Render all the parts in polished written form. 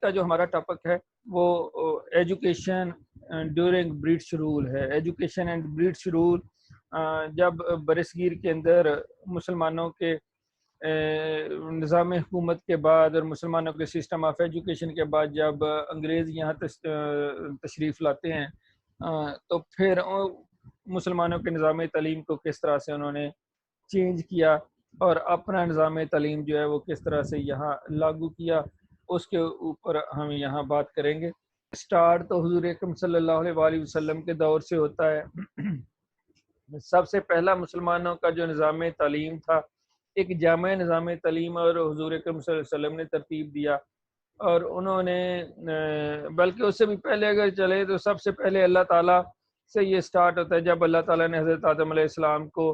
کا جو ہمارا ٹاپک ہے وہ ایجوکیشن ڈیورنگ برٹش رول ہے. ایجوکیشن اینڈ برٹش رول جب برصغیر کے اندر مسلمانوں کے نظام حکومت کے بعد اور مسلمانوں کے سسٹم آف ایجوکیشن کے بعد جب انگریز یہاں تشریف لاتے ہیں تو پھر مسلمانوں کے نظام تعلیم کو کس طرح سے انہوں نے چینج کیا اور اپنا نظام تعلیم جو ہے وہ کس طرح سے یہاں لاگو کیا، اس کے اوپر ہم یہاں بات کریں گے. سٹارٹ تو حضور اکرم صلی اللہ علیہ وآلہ وسلم کے دور سے ہوتا ہے. سب سے پہلا مسلمانوں کا جو نظام تعلیم تھا ایک جامع نظام تعلیم اور حضور اکرم صلی اللہ علیہ وسلم نے ترتیب دیا، اور انہوں نے بلکہ اس سے بھی پہلے اگر چلے تو سب سے پہلے اللہ تعالیٰ سے یہ سٹارٹ ہوتا ہے جب اللہ تعالیٰ نے حضرت آدم علیہ السلام کو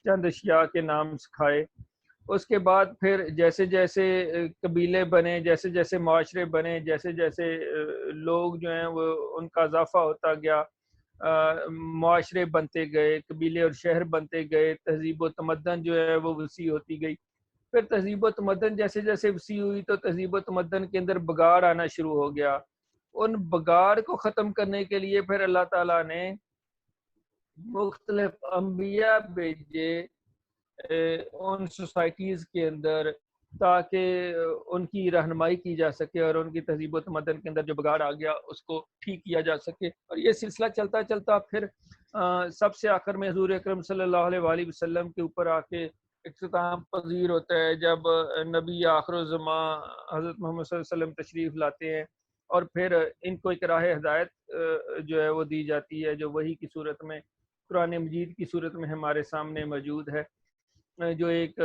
چند اشیاء کے نام سکھائے. اس کے بعد پھر جیسے جیسے قبیلے بنے، جیسے جیسے معاشرے بنے، جیسے جیسے لوگ جو ہیں وہ ان کا اضافہ ہوتا گیا، معاشرے بنتے گئے، قبیلے اور شہر بنتے گئے، تہذیب و تمدن جو ہے وہ وسیع ہوتی گئی. پھر تہذیب و تمدن جیسے جیسے وسیع ہوئی تو تہذیب و تمدن کے اندر بگاڑ آنا شروع ہو گیا. ان بگاڑ کو ختم کرنے کے لیے پھر اللہ تعالیٰ نے مختلف انبیاء بھیجے ان سوسائٹیز کے اندر تاکہ ان کی رہنمائی کی جا سکے اور ان کی تہذیب و تمدن کے اندر جو بگاڑ آ گیا اس کو ٹھیک کیا جا سکے. اور یہ سلسلہ چلتا چلتا پھر سب سے آخر میں حضور اکرم صلی اللہ علیہ وآلہ وسلم کے اوپر آ کے اختتام پذیر ہوتا ہے جب نبی آخر الزماں حضرت محمد صلی اللہ علیہ وسلم تشریف لاتے ہیں اور پھر ان کو ایک راہ ہدایت جو ہے وہ دی جاتی ہے جو وحی کی صورت میں، قرآن مجید کی صورت میں ہمارے سامنے موجود ہے، جو ایک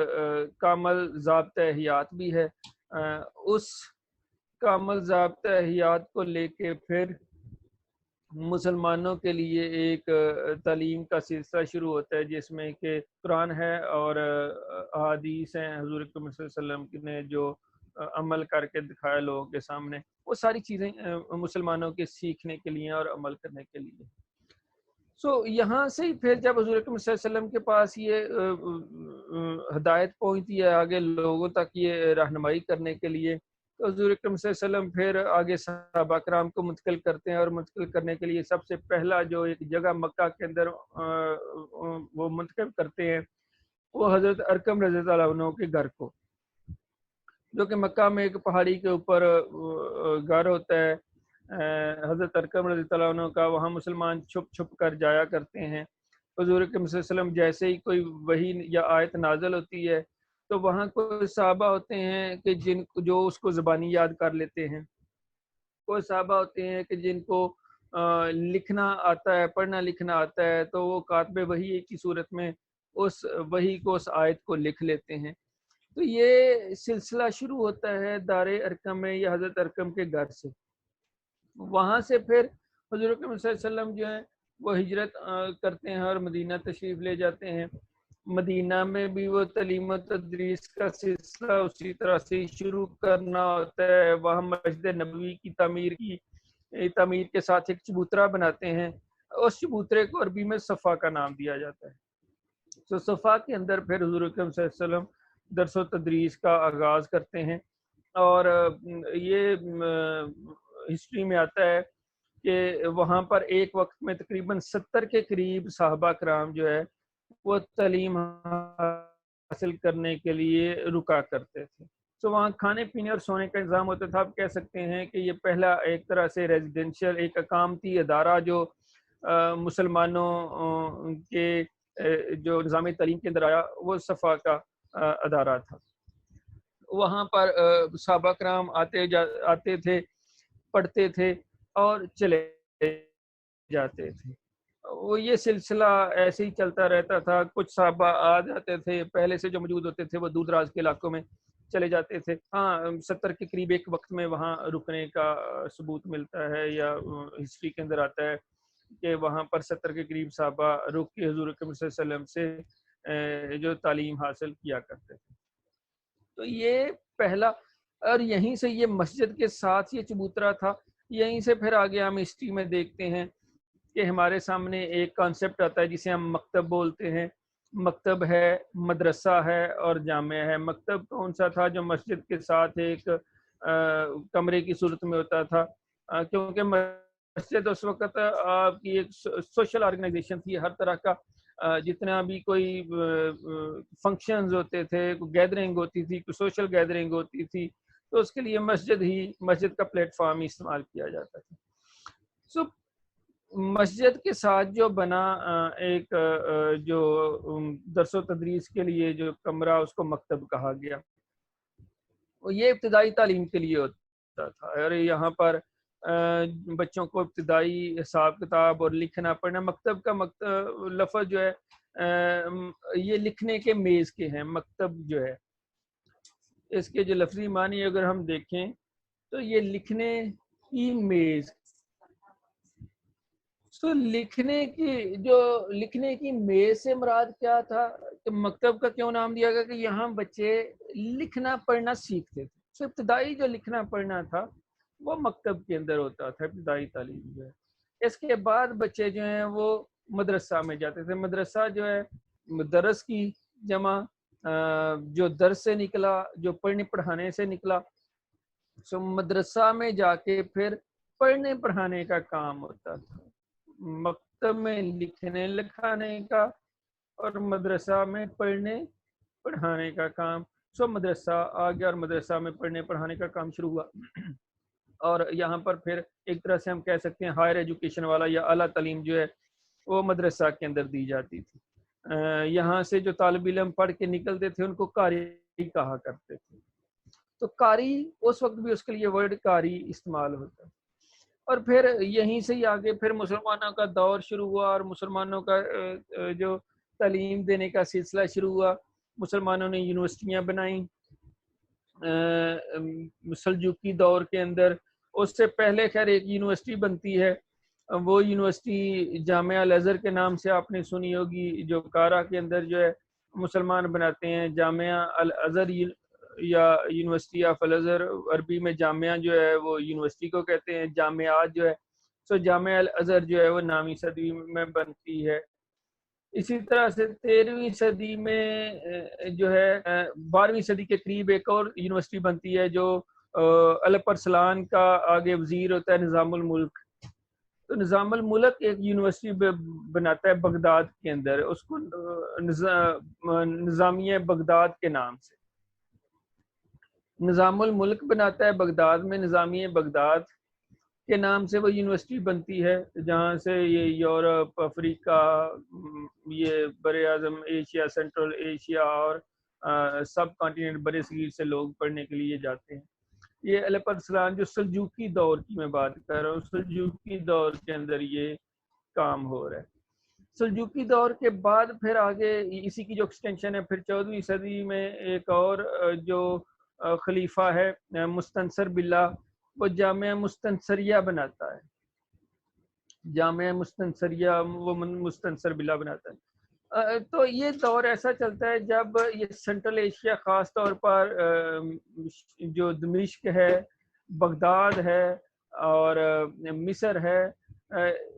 کامل ضابطہ حیات بھی ہے. اس کامل ضابطہ حیات کو لے کے پھر مسلمانوں کے لیے ایک تعلیم کا سلسلہ شروع ہوتا ہے جس میں کہ قرآن ہے اور احادیث ہیں حضور اکرم صلی اللہ علیہ وسلم نے جو عمل کر کے دکھایا لوگوں کے سامنے، وہ ساری چیزیں مسلمانوں کے سیکھنے کے لیے اور عمل کرنے کے لیے. یہاں سے پھر جب حضور اکرم صلی اللہ علیہ وسلم کے پاس یہ ہدایت پہنچتی ہے آگے لوگوں تک یہ رہنمائی کرنے کے لیے، تو حضور اکرم صلی اللہ علیہ وسلم پھر آگے صحابہ کرام کو منتقل کرتے ہیں، اور منتقل کرنے کے لیے سب سے پہلا جو ایک جگہ مکہ کے اندر وہ منتقل کرتے ہیں وہ حضرت ارقم رضی اللہ عنہ کے گھر کو، جو کہ مکہ میں ایک پہاڑی کے اوپر گھر ہوتا ہے حضرت ارقم رضی اللہ عنہ کا. وہاں مسلمان چھپ چھپ کر جایا کرتے ہیں. حضور اکرم صلی اللہ علیہ وسلم جیسے ہی کوئی وحی یا آیت نازل ہوتی ہے تو وہاں کوئی صحابہ ہوتے ہیں کہ جو اس کو زبانی یاد کر لیتے ہیں، کوئی صحابہ ہوتے ہیں کہ جن کو لکھنا آتا ہے، پڑھنا لکھنا آتا ہے، تو وہ کاتب وحی کی صورت میں اس وحی کو، اس آیت کو لکھ لیتے ہیں. تو یہ سلسلہ شروع ہوتا ہے دار ارقم میں یا حضرت ارقم کے گھر سے. وہاں سے پھر حضور اکرم صلی اللہ علیہ وسلم جو ہیں وہ ہجرت کرتے ہیں اور مدینہ تشریف لے جاتے ہیں. مدینہ میں بھی وہ تعلیم و تدریس کا سلسلہ اسی طرح سے شروع کرنا ہوتا ہے. وہاں مسجد نبوی کی تعمیر کے ساتھ ایک چبوترا بناتے ہیں. اس چبوترے کو عربی میں صفا کا نام دیا جاتا ہے. تو صفا کے اندر پھر حضور اکرم صلی اللہ علیہ وسلم درس و تدریس کا آغاز کرتے ہیں. اور یہ ہسٹری میں آتا ہے کہ وہاں پر ایک وقت میں تقریباً 70 کے قریب صحابہ کرام جو ہے وہ تعلیم حاصل کرنے کے لیے رکا کرتے تھے. تو وہاں کھانے پینے اور سونے کا انتظام ہوتا تھا. آپ کہہ سکتے ہیں کہ یہ پہلا ایک طرح سے ریزیڈینشل ایک اقامتی ادارہ جو مسلمانوں کے جو نظام تعلیم کے اندر آیا وہ صفا کا ادارہ تھا. وہاں پر صحابہ کرام آتے تھے، پڑھتے تھے اور چلے جاتے تھے. وہ یہ سلسلہ ایسے ہی چلتا رہتا تھا. کچھ صحابہ آ جاتے تھے پہلے سے جو موجود ہوتے تھے، وہ دور دراز کے علاقوں میں چلے جاتے تھے. ہاں 70 کے قریب ایک وقت میں وہاں رکنے کا ثبوت ملتا ہے یا ہسٹری کے اندر آتا ہے کہ وہاں پر 70 کے قریب صحابہ رک کے حضور اکرم صلی اللہ علیہ وسلم سے جو تعلیم حاصل کیا کرتے تھے. تو یہ پہلا، اور یہیں سے یہ مسجد کے ساتھ یہ چبوترا تھا. یہیں سے پھر آگے ہم ہسٹری میں دیکھتے ہیں کہ ہمارے سامنے ایک کانسیپٹ آتا ہے جسے ہم مکتب بولتے ہیں. مکتب ہے، مدرسہ ہے اور جامعہ ہے. مکتب کون سا تھا؟ جو مسجد کے ساتھ ایک کمرے کی صورت میں ہوتا تھا، کیونکہ مسجد اس وقت آپ کی ایک سوشل آرگنائزیشن تھی. ہر طرح کا جتنا بھی کوئی فنکشنز ہوتے تھے، کوئی گیدرنگ ہوتی تھی، کوئی سوشل گیدرنگ ہوتی تھی، تو اس کے لیے مسجد کا پلیٹ فارم استعمال کیا جاتا تھا. سو مسجد کے ساتھ جو بنا ایک جو درس و تدریس کے لیے جو کمرہ، اس کو مکتب کہا گیا. یہ ابتدائی تعلیم کے لیے ہوتا تھا، اور یہاں پر بچوں کو ابتدائی حساب کتاب اور لکھنا پڑھنا. مکتب کا لفظ جو ہے یہ لکھنے کے میز کے ہیں. مکتب جو ہے اس کے جو لفظی معنی اگر ہم دیکھیں تو یہ لکھنے کی میز. تو لکھنے کی میز سے مراد کیا تھا کہ مکتب کا کیوں نام دیا گیا کہ یہاں بچے لکھنا پڑھنا سیکھتے تھے. تو ابتدائی جو لکھنا پڑھنا تھا وہ مکتب کے اندر ہوتا تھا، ابتدائی تعلیم جو ہے. اس کے بعد بچے جو ہیں وہ مدرسہ میں جاتے تھے. مدرسہ جو ہے مدرس کی جمع، جو درس سے نکلا، جو پڑھنے پڑھانے سے نکلا. سو مدرسہ میں جا کے پھر پڑھنے پڑھانے کا کام ہوتا تھا. مکتب میں لکھنے لکھانے کا اور مدرسہ میں پڑھنے پڑھانے کا کام. سو مدرسہ آ گیا اور مدرسہ میں پڑھنے پڑھانے کا کام شروع ہوا. اور یہاں پر پھر ایک طرح سے ہم کہہ سکتے ہیں ہائر ایجوکیشن والا یا اعلیٰ تعلیم جو ہے وہ مدرسہ کے اندر دی جاتی تھی. یہاں سے جو طالب علم پڑھ کے نکلتے تھے ان کو قاری کہا کرتے تھے. تو قاری اس وقت بھی اس کے لیے ورڈ قاری استعمال ہوتا ہے. اور پھر یہیں سے ہی آگے پھر مسلمانوں کا دور شروع ہوا اور مسلمانوں کا جو تعلیم دینے کا سلسلہ شروع ہوا. مسلمانوں نے یونیورسٹیاں بنائیں سلجوقی دور کے اندر. اس سے پہلے خیر ایک یونیورسٹی بنتی ہے، وہ یونیورسٹی جامعہ الازہر کے نام سے آپ نے سنی ہوگی، جو کارا کے اندر جو ہے مسلمان بناتے ہیں. جامعہ الازہر یا یونیورسٹی آف الازہر، عربی میں جامعہ جو ہے وہ یونیورسٹی کو کہتے ہیں. جامعات جو ہے سو جامعہ الازہر جو ہے وہ 9ویں صدی میں بنتی ہے. اسی طرح سے 13ویں صدی میں جو ہے 12ویں صدی کے قریب ایک اور یونیورسٹی بنتی ہے جو الپ ارسلان کا آگے وزیر ہوتا ہے نظام الملک. تو نظام الملک ایک یونیورسٹی بناتا ہے بغداد کے اندر، اس کو نظامیہ بغداد کے نام سے نظام الملک بناتا ہے بغداد میں. نظامیہ بغداد کے نام سے وہ یونیورسٹی بنتی ہے، جہاں سے یہ یورپ، افریقہ، یہ بر اعظم ایشیا، سینٹرل ایشیا اور سب کانٹیننٹ برے صغیر سے لوگ پڑھنے کے لیے جاتے ہیں. یہ الپ ارسلان جو سلجوقی دور کی میں بات کر رہا ہوں، سلجوقی دور کے اندر یہ کام ہو رہا ہے. سلجوقی دور کے بعد پھر آگے اسی کی جو ایکسٹینشن ہے، پھر 14ویں صدی میں ایک اور جو خلیفہ ہے مستنصر باللہ، وہ جامعہ مستنصریہ بناتا ہے. جامعہ مستنصریہ وہ مستنصر باللہ بناتا ہے. تو یہ دور ایسا چلتا ہے جب یہ سینٹرل ایشیا، خاص طور پر جو دمشق ہے، بغداد ہے اور مصر ہے،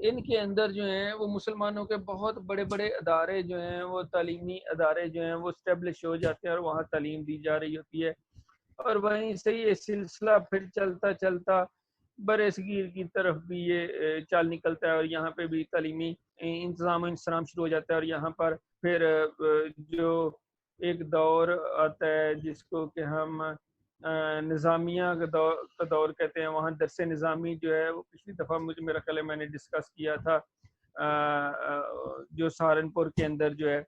ان کے اندر جو ہیں وہ مسلمانوں کے بہت بڑے بڑے ادارے جو ہیں وہ تعلیمی ادارے جو ہیں وہ اسٹیبلش ہو جاتے ہیں اور وہاں تعلیم دی جا رہی ہوتی ہے. اور وہیں سے یہ سلسلہ پھر چلتا چلتا برے صغیر کی طرف بھی یہ چال نکلتا ہے اور یہاں پہ بھی تعلیمی انتظام و انصرام شروع ہو جاتا ہے. اور یہاں پر پھر جو ایک دور آتا ہے جس کو کہ ہم نظامیہ کا دور کہتے ہیں، وہاں درس نظامی جو ہے وہ پچھلی دفعہ مجھے میرا خیال ہے میں نے ڈسکس کیا تھا، جو سہارنپور کے اندر جو ہے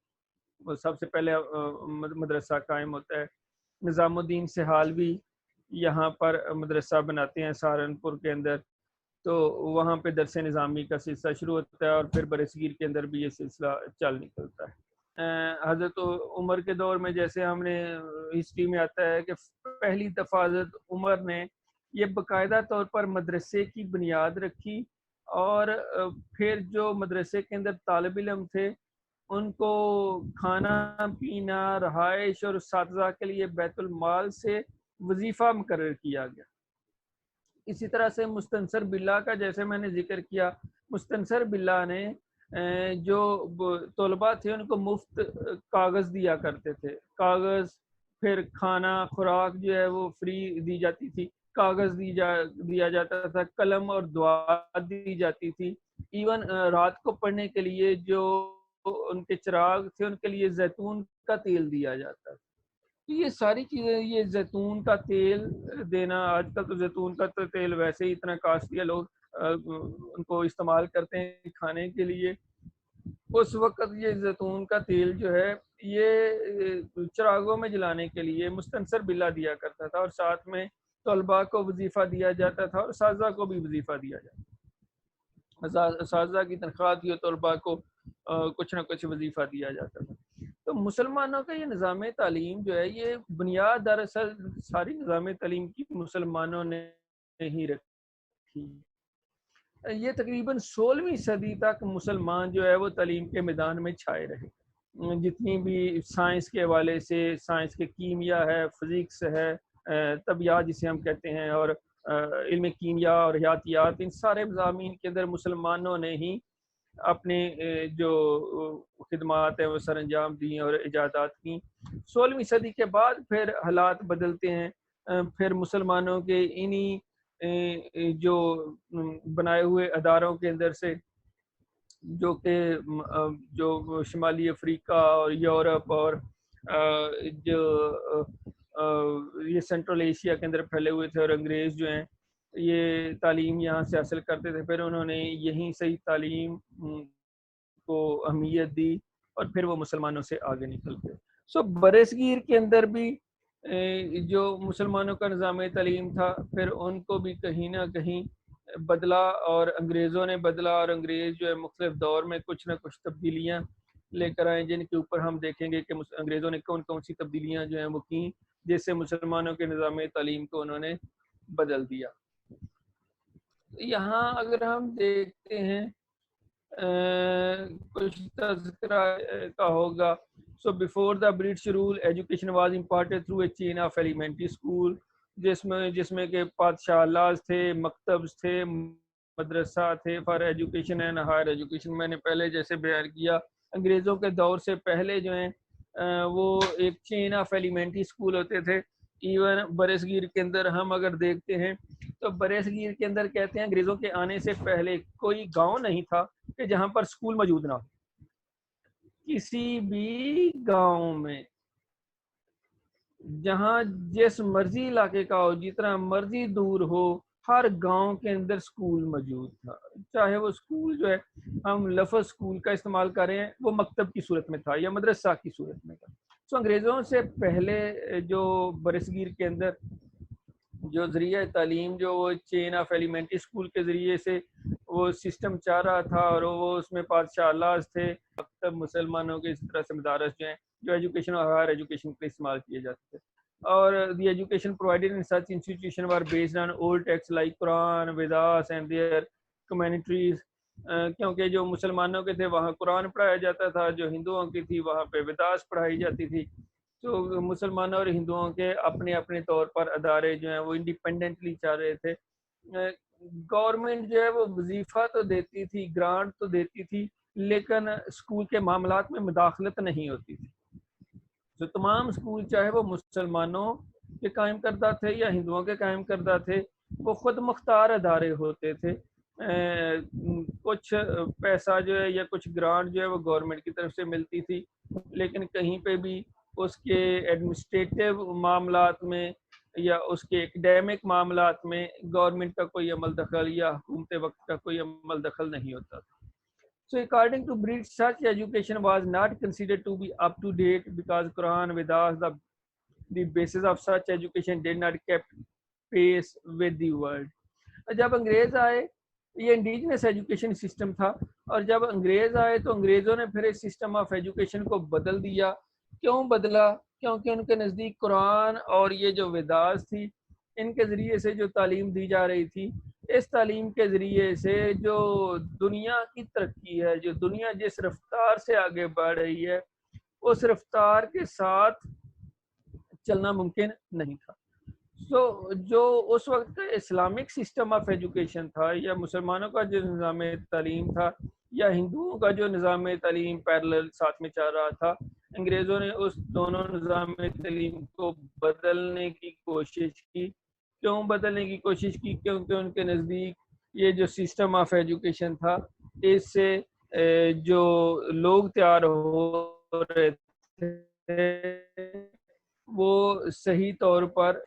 وہ سب سے پہلے مدرسہ قائم ہوتا ہے. نظام الدین سہالوی یہاں پر مدرسہ بناتے ہیں سہارنپور کے اندر. تو وہاں پہ درس نظامی کا سلسلہ شروع ہوتا ہے اور پھر برصغیر کے اندر بھی یہ سلسلہ چل نکلتا ہے. حضرت عمر کے دور میں جیسے ہم نے ہسٹری میں آتا ہے کہ پہلی دفعہ حضرت عمر نے یہ باقاعدہ طور پر مدرسے کی بنیاد رکھی، اور پھر جو مدرسے کے اندر طالب علم تھے ان کو کھانا پینا، رہائش اور اساتذہ کے لیے بیت المال سے وظیفہ مقرر کیا گیا. اسی طرح سے مستنصر باللہ کا جیسے میں نے ذکر کیا، مستنصر باللہ نے جو طلباء تھے ان کو مفت کاغذ دیا کرتے تھے. کاغذ، پھر کھانا خوراک جو ہے وہ فری دی جاتی تھی. کاغذ دیا جاتا تھا، قلم اور دعا دی جاتی تھی، ایون رات کو پڑھنے کے لیے جو ان کے چراغ تھے ان کے لیے زیتون کا تیل دیا جاتا تھا۔ یہ ساری چیزیں، یہ زیتون کا تیل دینا، آج کل تو زیتون کا تیل ویسے ہی اتنا کاسٹلی ہے، لوگ ان کو استعمال کرتے ہیں کھانے کے لیے۔ اس وقت یہ زیتون کا تیل جو ہے یہ چراغوں میں جلانے کے لیے مستنصر بلا دیا کرتا تھا، اور ساتھ میں طلباء کو وظیفہ دیا جاتا تھا اور اساتذہ کو بھی وظیفہ دیا جاتا تھا، اساتذہ کی تنخواہ تھی اور طلباء کو کچھ نہ کچھ وظیفہ دیا جاتا تھا۔ تو مسلمانوں کا یہ نظام تعلیم جو ہے، یہ بنیاد دراصل ساری نظام تعلیم کی مسلمانوں نے ہی رکھی۔ یہ تقریباً 16ویں صدی تک مسلمان جو ہے وہ تعلیم کے میدان میں چھائے رہے، جتنی بھی سائنس کے حوالے سے، سائنس کے کیمیا ہے، فزکس ہے، طبیعت جسے ہم کہتے ہیں، اور علم کیمیا اور حیاتیات، ان سارے مضامین کے اندر مسلمانوں نے ہی اپنے جو خدمات ہیں وہ سر انجام دی اور ایجادات کی۔ 16ویں صدی کے بعد پھر حالات بدلتے ہیں، پھر مسلمانوں کے انہی جو بنائے ہوئے اداروں کے اندر سے، جو کہ جو شمالی افریقہ اور یورپ اور جو یہ سینٹرل ایشیا کے اندر پھیلے ہوئے تھے، اور انگریز جو ہیں یہ تعلیم یہاں سے حاصل کرتے تھے، پھر انہوں نے یہیں صحیح تعلیم کو اہمیت دی اور پھر وہ مسلمانوں سے آگے نکل گئے۔ برصغیر کے اندر بھی جو مسلمانوں کا نظام تعلیم تھا، پھر ان کو بھی کہیں نہ کہیں بدلا، اور انگریزوں نے بدلا، اور انگریز جو ہے مختلف دور میں کچھ نہ کچھ تبدیلیاں لے کر آئے، جن کے اوپر ہم دیکھیں گے کہ انگریزوں نے کون کون سی تبدیلیاں جو ہیں وہ کی، جس سے مسلمانوں کے نظام تعلیم کو انہوں نے بدل دیا۔ یہاں اگر ہم دیکھتے ہیں کچھ تذکرہ کا ہوگا۔ So before the British rule, education was imparted through a chain of elementary school، جس میں کہ پادشاہ لاز تھے، مکتب تھے، مدرسہ تھے for education and higher education. میں نے پہلے جیسے بیان کیا، انگریزوں کے دور سے پہلے جو ہیں وہ ایک چین آف ایلیمنٹری اسکول ہوتے تھے۔ ایون برصغیر کے اندر ہم اگر دیکھتے ہیں تو برصغیر کے اندر کہتے ہیں انگریزوں کے آنے سے پہلے کوئی گاؤں نہیں تھا کہ جہاں پر اسکول موجود نہ ہو۔ کسی بھی گاؤں میں جہاں جس مرضی علاقے کا ہو، جتنا مرضی دور ہو، ہر گاؤں کے اندر اسکول موجود تھا، چاہے وہ اسکول جو ہے ہم لفظ اسکول کا استعمال کر رہے ہیں وہ مکتب کی صورت میں تھا یا مدرسہ کی صورت میں تھا۔ تو انگریزوں سے پہلے جو برصغیر کے اندر جو ذریعہ تعلیم جو وہ چین آف ایلیمنٹری اسکول کے ذریعے سے وہ سسٹم چاہ رہا تھا، اور وہ اس میں پادشاہ لاز تھے، مکتب مسلمانوں کے اس طرح سے مدارس جو ہیں جو ایجوکیشن اور ہائر ایجوکیشن کے استعمال کیے جاتے تھے، اور the education provided in such institution were based on old text like Quran, Vedas and their communities, کیونکہ جو مسلمانوں کے تھے وہاں قرآن پڑھایا جاتا تھا، جو ہندوؤں کی تھی وہاں پہ ویداس پڑھائی جاتی تھی۔ تو مسلمانوں اور ہندوؤں کے اپنے اپنے طور پر ادارے جو ہیں وہ انڈیپینڈنٹلی چل رہے تھے۔ گورنمنٹ جو ہے وہ وظیفہ تو دیتی تھی، گرانٹ تو دیتی تھی، لیکن اسکول کے معاملات میں مداخلت نہیں ہوتی تھی۔ تو تمام اسکول چاہے وہ مسلمانوں کے قائم کردہ تھے یا ہندوؤں کے قائم کردہ تھے، وہ خود مختار ادارے ہوتے تھے۔ کچھ پیسہ جو ہے یا کچھ گرانٹ جو ہے وہ گورنمنٹ کی طرف سے ملتی تھی، لیکن کہیں پہ بھی اس کے ایڈمنسٹریٹو معاملات میں یا اس کے ایکڈیمک معاملات میں گورنمنٹ کا کوئی عمل دخل یا حکومت وقت کا کوئی عمل دخل نہیں ہوتا تھا۔ So according to British, such education was not considered to be up to date because Quran, Vedas, the basis of such education did not keep pace with the world۔ جب انگریز آئے، یہ انڈیجنس ایجوکیشن سسٹم تھا، اور جب انگریز آئے تو انگریزوں نے پھر اس سسٹم آف ایجوکیشن کو بدل دیا۔ کیوں بدلا؟ کیونکہ ان کے نزدیک قرآن اور یہ جو ویداس تھی، ان کے ذریعے سے جو تعلیم دی جا رہی تھی، اس تعلیم کے ذریعے سے جو دنیا کی ترقی ہے، جو دنیا جس رفتار سے آگے بڑھ رہی ہے، اس رفتار کے ساتھ چلنا ممکن نہیں تھا۔ جو اس وقت کا اسلامک سسٹم آف ایجوکیشن تھا، یا مسلمانوں کا جو نظام تعلیم تھا، یا ہندوؤں کا جو نظام تعلیم پیرلل ساتھ میں چل رہا تھا، انگریزوں نے اس دونوں نظام تعلیم کو بدلنے کی کوشش کی، کیوں بدلنے کی کوشش کی؟ کیونکہ ان کے نزدیک یہ جو سسٹم آف ایجوکیشن تھا اس سے جو لوگ تیار ہو رہے تھے وہ صحیح طور پر،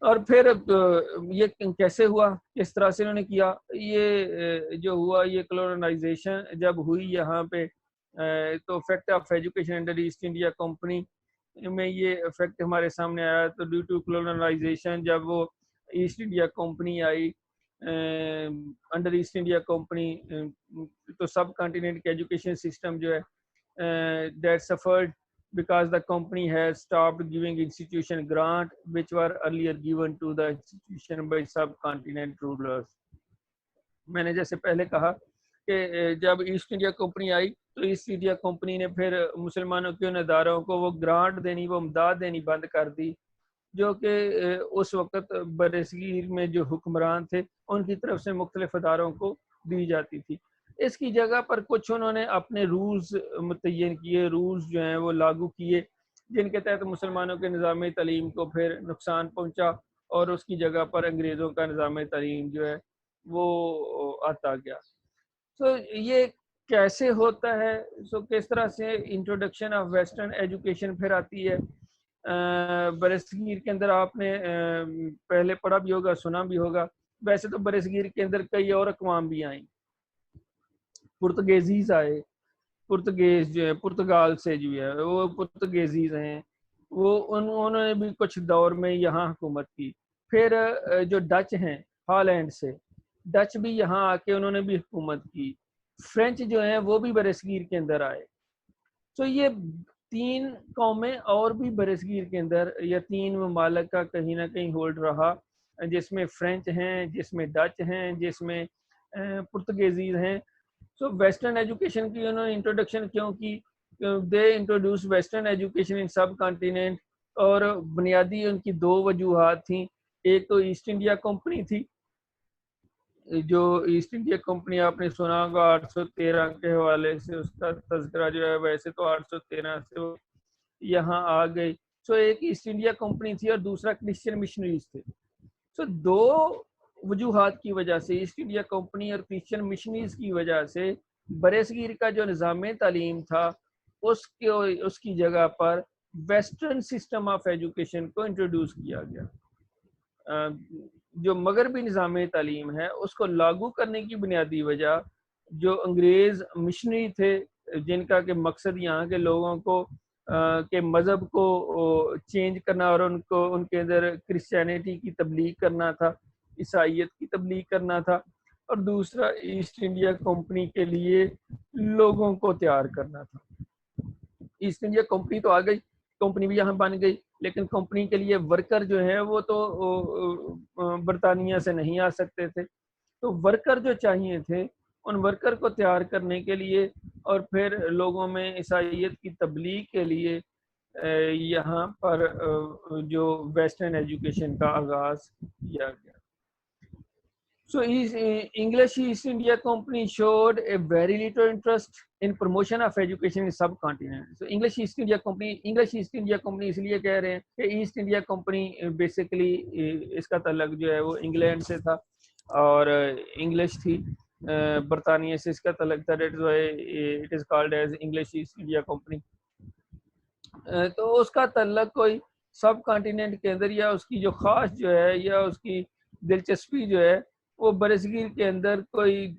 اور پھر یہ کیسے ہوا، کس طرح سے انہوں نے کیا، یہ جو ہوا یہ کولونائزیشن جب ہوئی یہاں پہ تو effect of education under East India Company میں یہ افیکٹ ہمارے سامنے آیا. تو ڈیو ٹو کولونائزیشن جب وہ ایسٹ انڈیا کمپنی آئی انڈر ایسٹ انڈیا کمپنی تو سب کانٹیننٹ کے ایجوکیشن سسٹم جو ہے that suffered because the company has stopped giving institution grant which were earlier given to the institution by subcontinent rulers. میں نے جیسے پہلے کہا کہ جب ایسٹ انڈیا کمپنی آئی تو ایسٹ انڈیا کمپنی نے پھر مسلمانوں کے ان اداروں کو وہ گرانٹ دینی، وہ امداد دینی بند کر دی جو کہ اس وقت برصغیر میں جو حکمران تھے ان کی طرف سے مختلف اداروں کو دی جاتی تھی. اس کی جگہ پر کچھ انہوں نے اپنے رولز متعین کیے، رولز جو ہیں وہ لاگو کیے جن کے تحت مسلمانوں کے نظام تعلیم کو پھر نقصان پہنچا اور اس کی جگہ پر انگریزوں کا نظام تعلیم جو ہے وہ آتا گیا. سو یہ کیسے ہوتا ہے؟ سو کس طرح سے انٹروڈکشن آف ویسٹرن ایجوکیشن پھر آتی ہے برصغیر کے اندر؟ آپ نے پہلے پڑھا بھی ہوگا، سنا بھی ہوگا. ویسے تو برصغیر کے اندر کئی اور اقوام بھی آئیں، پرتگیزیز آئے، پرتگیز جو ہے پرتگال سے جو ہے وہ پرتگیزیز ہیں، وہ انہوں نے بھی کچھ دور میں یہاں حکومت کی. پھر جو ڈچ ہیں ہالینڈ سے، ڈچ بھی یہاں آ کے انہوں نے بھی حکومت کی. فرینچ جو ہیں وہ بھی برصغیر کے اندر آئے. تو یہ 3 قومیں اور بھی برصغیر کے اندر یا 3 ممالک کا کہیں نہ کہیں ہولڈ رہا، جس میں فرینچ ہیں، جس میں ڈچ ہیں، جس میں پرتگیزیز ہیں. سو ویسٹرن ایجوکیشن کی انہوں نے انٹروڈکشن کیوں کی؟ They introduce western education in sub continent, اور بنیادی ان کی 2 وجوہات تھیں. ایک تو ایسٹ انڈیا کمپنی تھی، جو ایسٹ انڈیا کمپنی آپ نے سنا ہوگا 813 کے حوالے سے اس کا تذکرہ جو ہے، ویسے تو 813 سے وہ یہاں آ گئی. سو ایک ایسٹ انڈیا کمپنی تھی اور دوسرا کرسچین مشنریز تھے. سو 2 وجوہات کی وجہ سے، ایسٹ انڈیا کمپنی اور کرسچین مشنریز کی وجہ سے، برصغیر کا جو نظام تعلیم تھا اس کی جگہ پر ویسٹرن سسٹم آف ایجوکیشن کو انٹروڈیوس کیا گیا. جو مغربی نظام تعلیم ہے اس کو لاگو کرنے کی بنیادی وجہ جو انگریز مشنری تھے، جن کا کہ مقصد یہاں کے لوگوں کو کے مذہب کو چینج کرنا اور ان کے اندر کرسچینٹی کی تبلیغ کرنا تھا، عیسائیت کی تبلیغ کرنا تھا، اور دوسرا ایسٹ انڈیا کمپنی کے لیے لوگوں کو تیار کرنا تھا. ایسٹ انڈیا کمپنی تو آ گئی، کمپنی بھی یہاں بن گئی، لیکن کمپنی کے لیے ورکر جو ہیں وہ تو برطانیہ سے نہیں آ سکتے تھے. تو ورکر جو چاہیے تھے ان ورکر کو تیار کرنے کے لیے اور پھر لوگوں میں عیسائیت کی تبلیغ کے لیے یہاں پر جو ویسٹرن ایجوکیشن کا آغاز کیا گیا. So English East India Company showed a very little interest in promotion of education in subcontinent. So English East India Company اس لیے کہہ رہے ہیں کہ ایسٹ انڈیا کمپنی بیسیکلی اس کا تعلق جو ہے وہ انگلینڈ سے تھا اور انگلش تھی، برطانیہ سے اس کا تعلق تھا. It is called as English East India Company. تو اس کا تعلق کوئی سب کانٹیننٹ کے اندر یا اس کی جو خاص جو ہے یا اس کی دلچسپی جو ہے وہ برصغیر کے اندر کوئی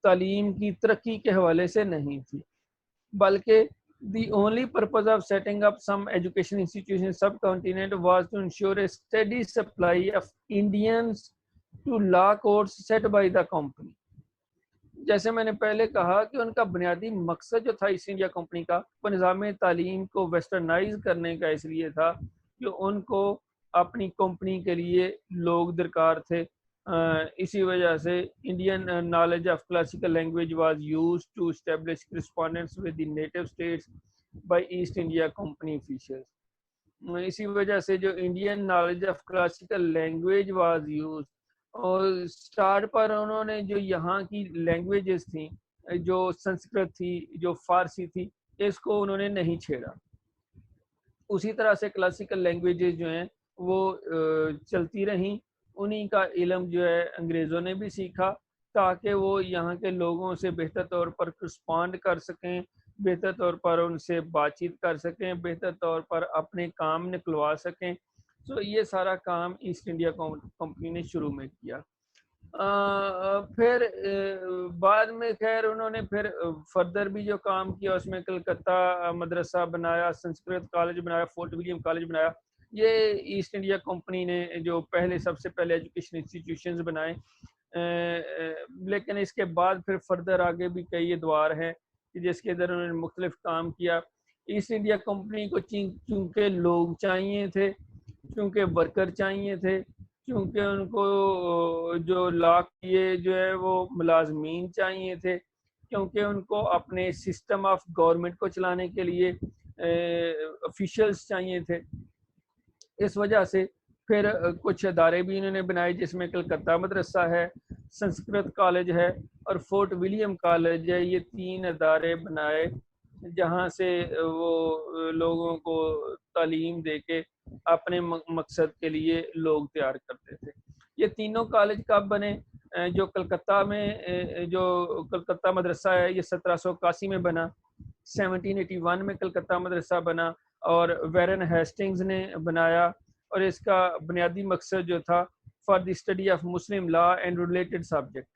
تعلیم کی ترقی کے حوالے سے نہیں تھی، بلکہ the only purpose of setting up some education institution in subcontinent was to ensure a steady supply of Indians to law courts set by the company. جیسے میں نے پہلے کہا کہ ان کا بنیادی مقصد جو تھا ایسٹ انڈیا کمپنی کا وہ نظام تعلیم کو ویسٹرنائز کرنے کا اس لیے تھا کہ ان کو اپنی کمپنی کے لیے لوگ درکار تھے. اسی وجہ سے Indian knowledge of classical language was used to establish correspondence with the native states by East India Company officials. اسی وجہ سے جو Indian knowledge of classical language was used, اور اسٹارٹ پر انہوں نے جو یہاں کی لینگویجز تھیں، جو سنسکرت تھی، جو فارسی تھی، اس کو انہوں نے نہیں چھیڑا. اسی طرح سے کلاسیکل لینگویجز جو ہیں وہ چلتی رہیں انہی کا علم جو ہے انگریزوں نے بھی سیکھا تاکہ وہ یہاں کے لوگوں سے بہتر طور پر رسپونڈ کر سکیں، بہتر طور پر ان سے بات چیت کر سکیں، بہتر طور پر اپنے کام نکلوا سکیں. تو یہ سارا کام ایسٹ انڈیا کمپنی نے شروع میں کیا. پھر بعد میں خیر انہوں نے پھر فردر بھی جو کام کیا اس میں کلکتہ مدرسہ بنایا، سنسکرت کالج بنایا، فورٹ ولیم کالج بنایا. یہ ایسٹ انڈیا کمپنی نے جو سب سے پہلے ایجوکیشن انسٹیٹیوشنز بنائے. لیکن اس کے بعد پھر فردر آگے بھی کئی ادوار ہیں جس کے اندر انہوں نے مختلف کام کیا. ایسٹ انڈیا کمپنی کو چونکہ لوگ چاہیے تھے، چونکہ ورکر چاہیے تھے، کیونکہ ان کو جو لاکھ یہ جو ہے وہ ملازمین چاہیے تھے، کیونکہ ان کو اپنے سسٹم آف گورنمنٹ کو چلانے کے لیے آفیشلز چاہیے تھے. اس وجہ سے پھر کچھ ادارے بھی انہوں نے بنائے جس میں کلکتہ مدرسہ ہے، سنسکرت کالج ہے اور فورٹ ولیم کالج ہے. یہ 3 ادارے بنائے جہاں سے وہ لوگوں کو تعلیم دے کے اپنے مقصد کے لیے لوگ تیار کرتے تھے. یہ تینوں کالج کب بنے؟ جو کلکتہ میں جو کلکتہ مدرسہ ہے یہ 1781 میں بنا، 1781 میں کلکتہ مدرسہ بنا اور ویرن ہیسٹنگز نے بنایا. اور اس کا بنیادی مقصد جو تھا for the study of Muslim law and related subject.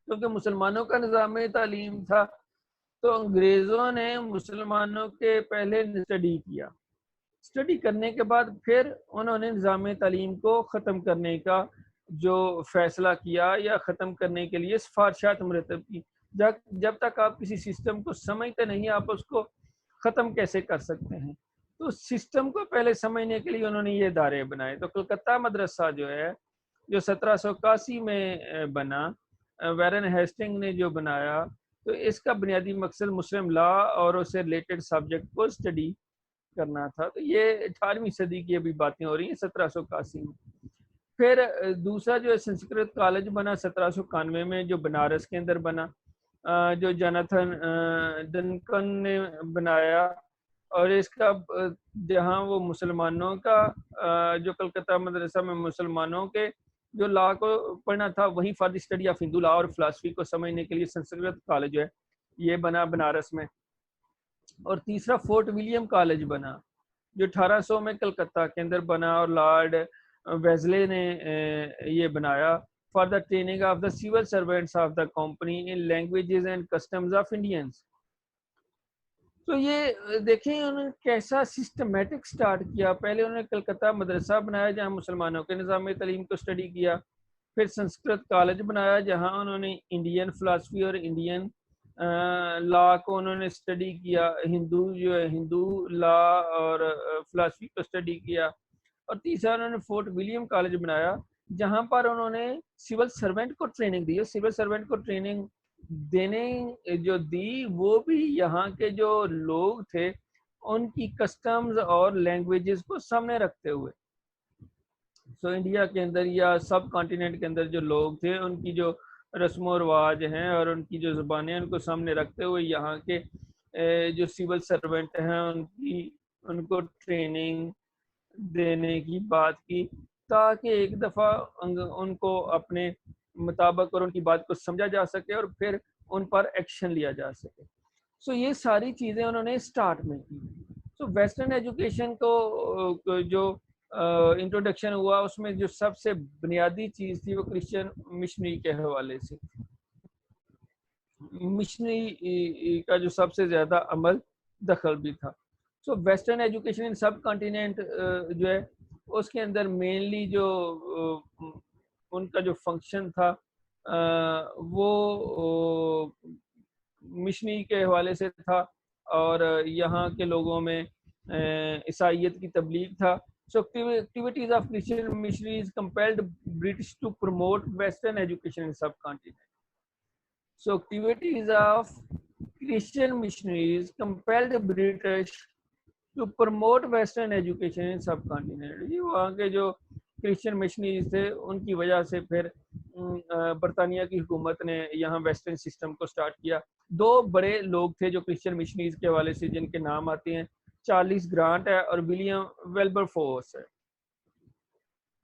کیونکہ مسلمانوں کا نظام تعلیم تھا تو انگریزوں نے مسلمانوں کے پہلے اسٹڈی کیا، اسٹڈی کرنے کے بعد پھر انہوں نے نظام تعلیم کو ختم کرنے کا جو فیصلہ کیا یا ختم کرنے کے لیے سفارشات مرتب کی. جب تک آپ کسی سسٹم کو سمجھتے نہیں آپ اس کو ختم کیسے کر سکتے ہیں؟ تو سسٹم کو پہلے سمجھنے کے لیے انہوں نے یہ ادارے بنائے. تو کلکتہ مدرسہ جو ہے جو 1781 میں بنا، ویرن ہیسٹنگ نے جو بنایا، تو اس کا بنیادی مقصد مسلم لا اور اس سے ریلیٹڈ سبجیکٹ کو اسٹڈی کرنا تھا. تو یہ 18ویں صدی کی ابھی باتیں ہو رہی ہیں 1781 میں. پھر دوسرا جو ہے سنسکرت کالج بنا 1791 میں جو بنارس کے اندر بنا، جو جوناتھن ڈنکن نے بنایا. اور اس کا جہاں وہ مسلمانوں کا جو کلکتہ مدرسہ میں مسلمانوں کے جو لا کو پڑھنا تھا وہیں فار دی اسٹڈی آف ہندو لا اور فلاسفی کو سمجھنے کے لیے سنسکرت کالج ہے یہ بنا بنارس میں. اور تیسرا فورٹ ولیم کالج بنا جو 1800 میں کلکتہ کے اندر بنا اور لارڈ ویزلے نے یہ بنایا for the training of the civil servants of the company in languages and customs of Indians. تو یہ دیکھیں انہوں نے کیسا سسٹمیٹک سٹارٹ کیا. پہلے انہوں نے کلکتہ مدرسہ بنایا جہاں مسلمانوں کے نظام تعلیم کو اسٹڈی کیا. پھر سنسکرت کالج بنایا جہاں انہوں نے انڈین فلاسفی اور انڈین لا کو انہوں نے اسٹڈی کیا، ہندو لا اور فلاسفی کو اسٹڈی کیا. اور تیسرا انہوں نے فورٹ ولیم کالج بنایا جہاں پر انہوں نے سول سرونٹ کو ٹریننگ دی. سول سرونٹ کو ٹریننگ دینے جو دی وہ بھی یہاں کے جو لوگ تھے ان کی کسٹمز اور لینگویجز کو سامنے رکھتے ہوئے. سو انڈیا کے اندر یا سب کانٹیننٹ کے اندر جو لوگ تھے ان کی جو رسم و رواج ہیں اور ان کی جو زبانیں ان کو سامنے رکھتے ہوئے یہاں کے جو سول سرونٹ ہیں ان کو ٹریننگ دینے کی بات کی تاکہ ایک دفعہ ان کو اپنے مطابق اور ان کی بات کو سمجھا جا سکے اور پھر ان پر ایکشن لیا جا سکے. سو یہ ساری چیزیں انہوں نے سٹارٹ میں کی. سو ویسٹرن ایجوکیشن کو جو انٹروڈکشن ہوا اس میں جو سب سے بنیادی چیز تھی وہ کرسچن مشنری کے حوالے سے. مشنری کا جو سب سے زیادہ عمل دخل بھی تھا. So western education in subcontinent جو ہے اس کے اندر مینلی جو ان کا جو فنکشن تھا وہ مشنری کے حوالے سے تھا اور یہاں کے لوگوں میں عیسائیت کی تبلیغ تھا. So activities of Christian missionaries compelled British to promote Western education in subcontinent. So activities of Christian missionaries compelled British to promote Western education in subcontinent. یہ وہاں کے جو کرسچن مشنریز تھے ان کی وجہ سے پھر برطانیہ کی حکومت نے یہاں ویسٹرن سسٹم کو سٹارٹ کیا. 2 بڑے لوگ تھے جو کرسچن مشنریز کے حوالے سے جن کے نام آتے ہیں، چارلس گرانٹ ہے اور ولیم ویلبر فورس ہے.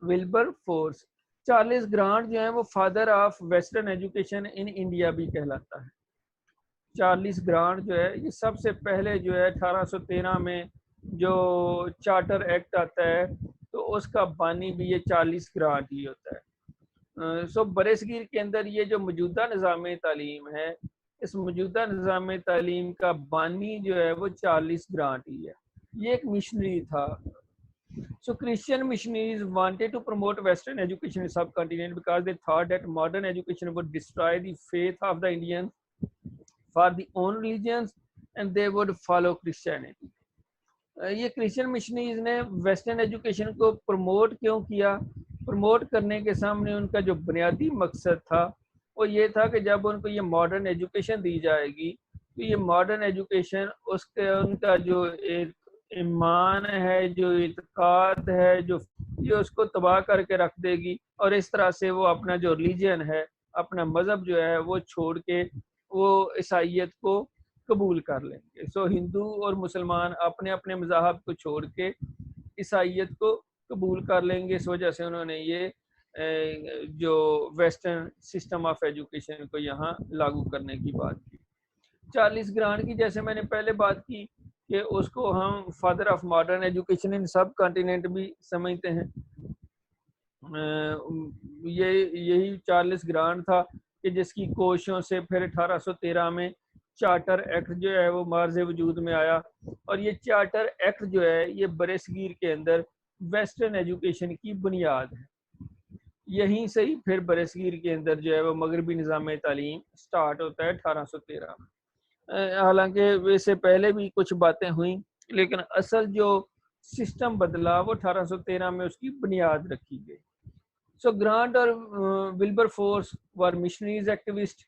ولبر فورس. چارلس گرانٹ جو ہے وہ father of western education in India بھی کہلاتا ہے. چارلس گرانٹ جو ہے یہ سب سے پہلے جو ہے 1813 میں جو چارٹر ایکٹ آتا ہے تو اس کا بانی بھی یہ چارلس گرانٹ ہی ہوتا ہے. سو برصغیر کے اندر یہ جو موجودہ نظام تعلیم ہے اس موجودہ نظام تعلیم کا بانی جو ہے وہ چارلس گرانٹ ہی ہے. یہ ایک مشنری تھا. So Christian missionaries wanted to promote Western education in subcontinent because they thought that modern education would destroy the faith of the Indians for the own religions and they would follow Christianity. یہ Christian missionaries نے western education کو promote کیوں کیا؟ Promote کرنے کے سامنے ان کا جو بنیادی مقصد تھا وہ یہ تھا کہ جب ان کو یہ ماڈرن ایجوکیشن دی جائے گی تو یہ ماڈرن ایجوکیشن ان کا جو ایک ایمان ہے، جو اعتقاد ہے، جو یہ اس کو تباہ کر کے رکھ دے گی اور اس طرح سے وہ اپنا جو ریلیجن ہے، اپنا مذہب جو ہے وہ چھوڑ کے وہ عیسائیت کو قبول کر لیں گے. سو ہندو اور مسلمان اپنے اپنے مذاہب کو چھوڑ کے عیسائیت کو قبول کر لیں گے. اس وجہ سے انہوں نے یہ جو ویسٹرن سسٹم آف ایجوکیشن کو یہاں لاگو کرنے کی بات کی. چارلس گرانٹ کی جیسے میں نے پہلے بات کی کہ اس کو ہم father of modern education in sub continent بھی سمجھتے ہیں. یہی چارلس گرانٹ تھا کہ جس کی کوششوں سے پھر 1813 میں چارٹر ایکٹ جو ہے وہ مارز وجود میں آیا اور یہ چارٹر ایکٹ جو ہے یہ برصغیر کے اندر ویسٹرن ایجوکیشن کی بنیاد ہے. یہیں سے ہی پھر برصغیر کے اندر جو ہے وہ مغربی نظام تعلیم سٹارٹ ہوتا ہے 1813 میں. حالانکہ اس سے پہلے بھی کچھ باتیں ہوئیں لیکن اصل جو سسٹم بدلا وہ 1813 میں اس کی بنیاد رکھی گئی. سو گرانٹ اور ولبر فورس ور مشنریز ایکٹیوسٹ.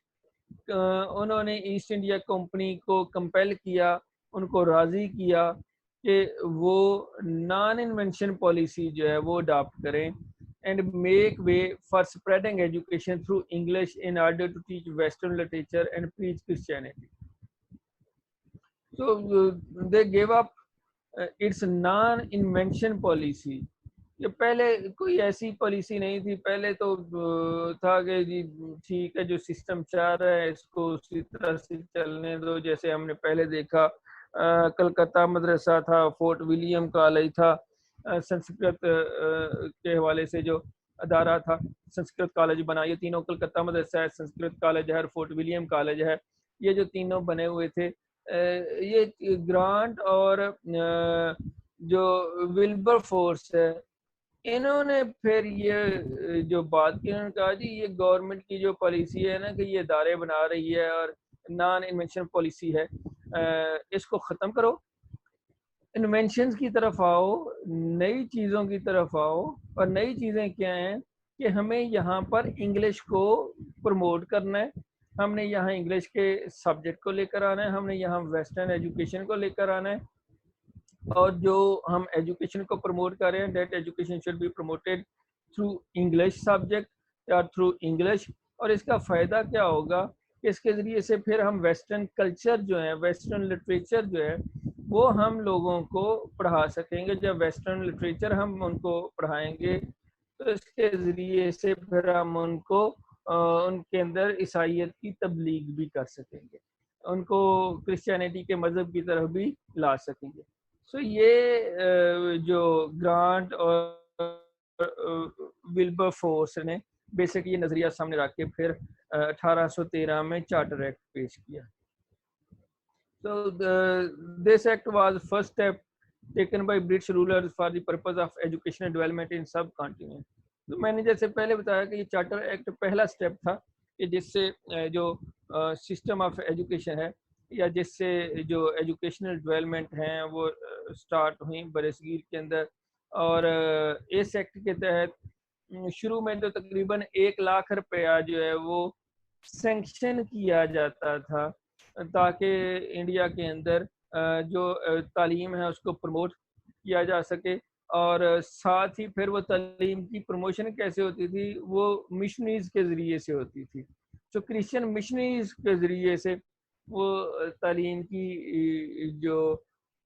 انہوں نے ایسٹ انڈیا کمپنی کو کمپیل کیا، ان کو راضی کیا کہ وہ نان انوینشن پالیسی جو ہے وہ اڈاپٹ کریں and make way for spreading education through English in order to teach western literature and preach Christianity. So they gave up its non-invention policy. یہ پہلے کوئی ایسی پالیسی نہیں تھی. پہلے تو تھا کہ جی ٹھیک ہے جو سسٹم چاہ رہا ہے اس کو اسی طرح سے چلنے دو. جیسے ہم نے پہلے دیکھا کلکتہ مدرسہ تھا، فورٹ ولیم کالج تھا، سنسکرت کے حوالے سے جو ادارہ تھا سنسکرت کالج بنا. یہ تینوں کلکتہ مدرسہ ہے، سنسکرت کالج ہے اور فورٹ ولیم کالج ہے. یہ جو تینوں بنے ہوئے تھے یہ گرانٹ اور جو ولبر فورس ہے انہوں نے پھر یہ جو بات کی انہوں نے کہا جی یہ گورنمنٹ کی جو پالیسی ہے نا کہ یہ ادارے بنا رہی ہے اور نان انوینشن پالیسی ہے اس کو ختم کرو، انوینشنز کی طرف آؤ، نئی چیزوں کی طرف آؤ. اور نئی چیزیں کیا ہیں کہ ہمیں یہاں پر انگلش کو پروموٹ کرنا ہے، ہم نے یہاں انگلش کے سبجیکٹ کو لے کر آنا ہے، ہم نے یہاں ویسٹرن ایجوکیشن کو لے کر آنا ہے. اور جو ہم ایجوکیشن کو پروموٹ کر رہے ہیں that education should be promoted through English subject یا تھرو انگلش. اور اس کا فائدہ کیا ہوگا کہ اس کے ذریعے سے پھر ہم ویسٹرن کلچر جو ہے، ویسٹرن لٹریچر جو ہے وہ ہم لوگوں کو پڑھا سکیں گے. جب ویسٹرن لٹریچر ہم ان کو پڑھائیں گے تو اس کے ذریعے سے پھر ہم ان کو ان کے اندر عیسائیت کی تبلیغ بھی کر سکیں گے، ان کو کرسچینٹی کے مذہب کی طرف بھی لا سکیں گے. سو یہ جو گرانٹ اور ولبر فورس نے بیسک یہ نظریہ سامنے رکھ کے پھر 1813 میں چارٹر ایکٹ پیش کیا. So this act was first step taken by British rulers for the purpose of educational development in subcontinent. تو میں نے جیسے پہلے بتایا کہ یہ چارٹر ایکٹ پہلا سٹیپ تھا کہ جس سے جو سسٹم آف ایجوکیشن ہے یا جس سے جو ایجوکیشنل ڈیولپمنٹ ہیں وہ سٹارٹ ہوئیں برصغیر کے اندر. اور اس ایکٹ کے تحت شروع میں تو تقریباً 1 لاکھ روپیہ جو ہے وہ سینکشن کیا جاتا تھا تاکہ انڈیا کے اندر جو تعلیم ہے اس کو پروموٹ کیا جا سکے. اور ساتھ ہی پھر وہ تعلیم کی پروموشن کیسے ہوتی تھی، وہ مشنریز کے ذریعے سے ہوتی تھی. تو کرسچن مشنریز کے ذریعے سے وہ تعلیم کی جو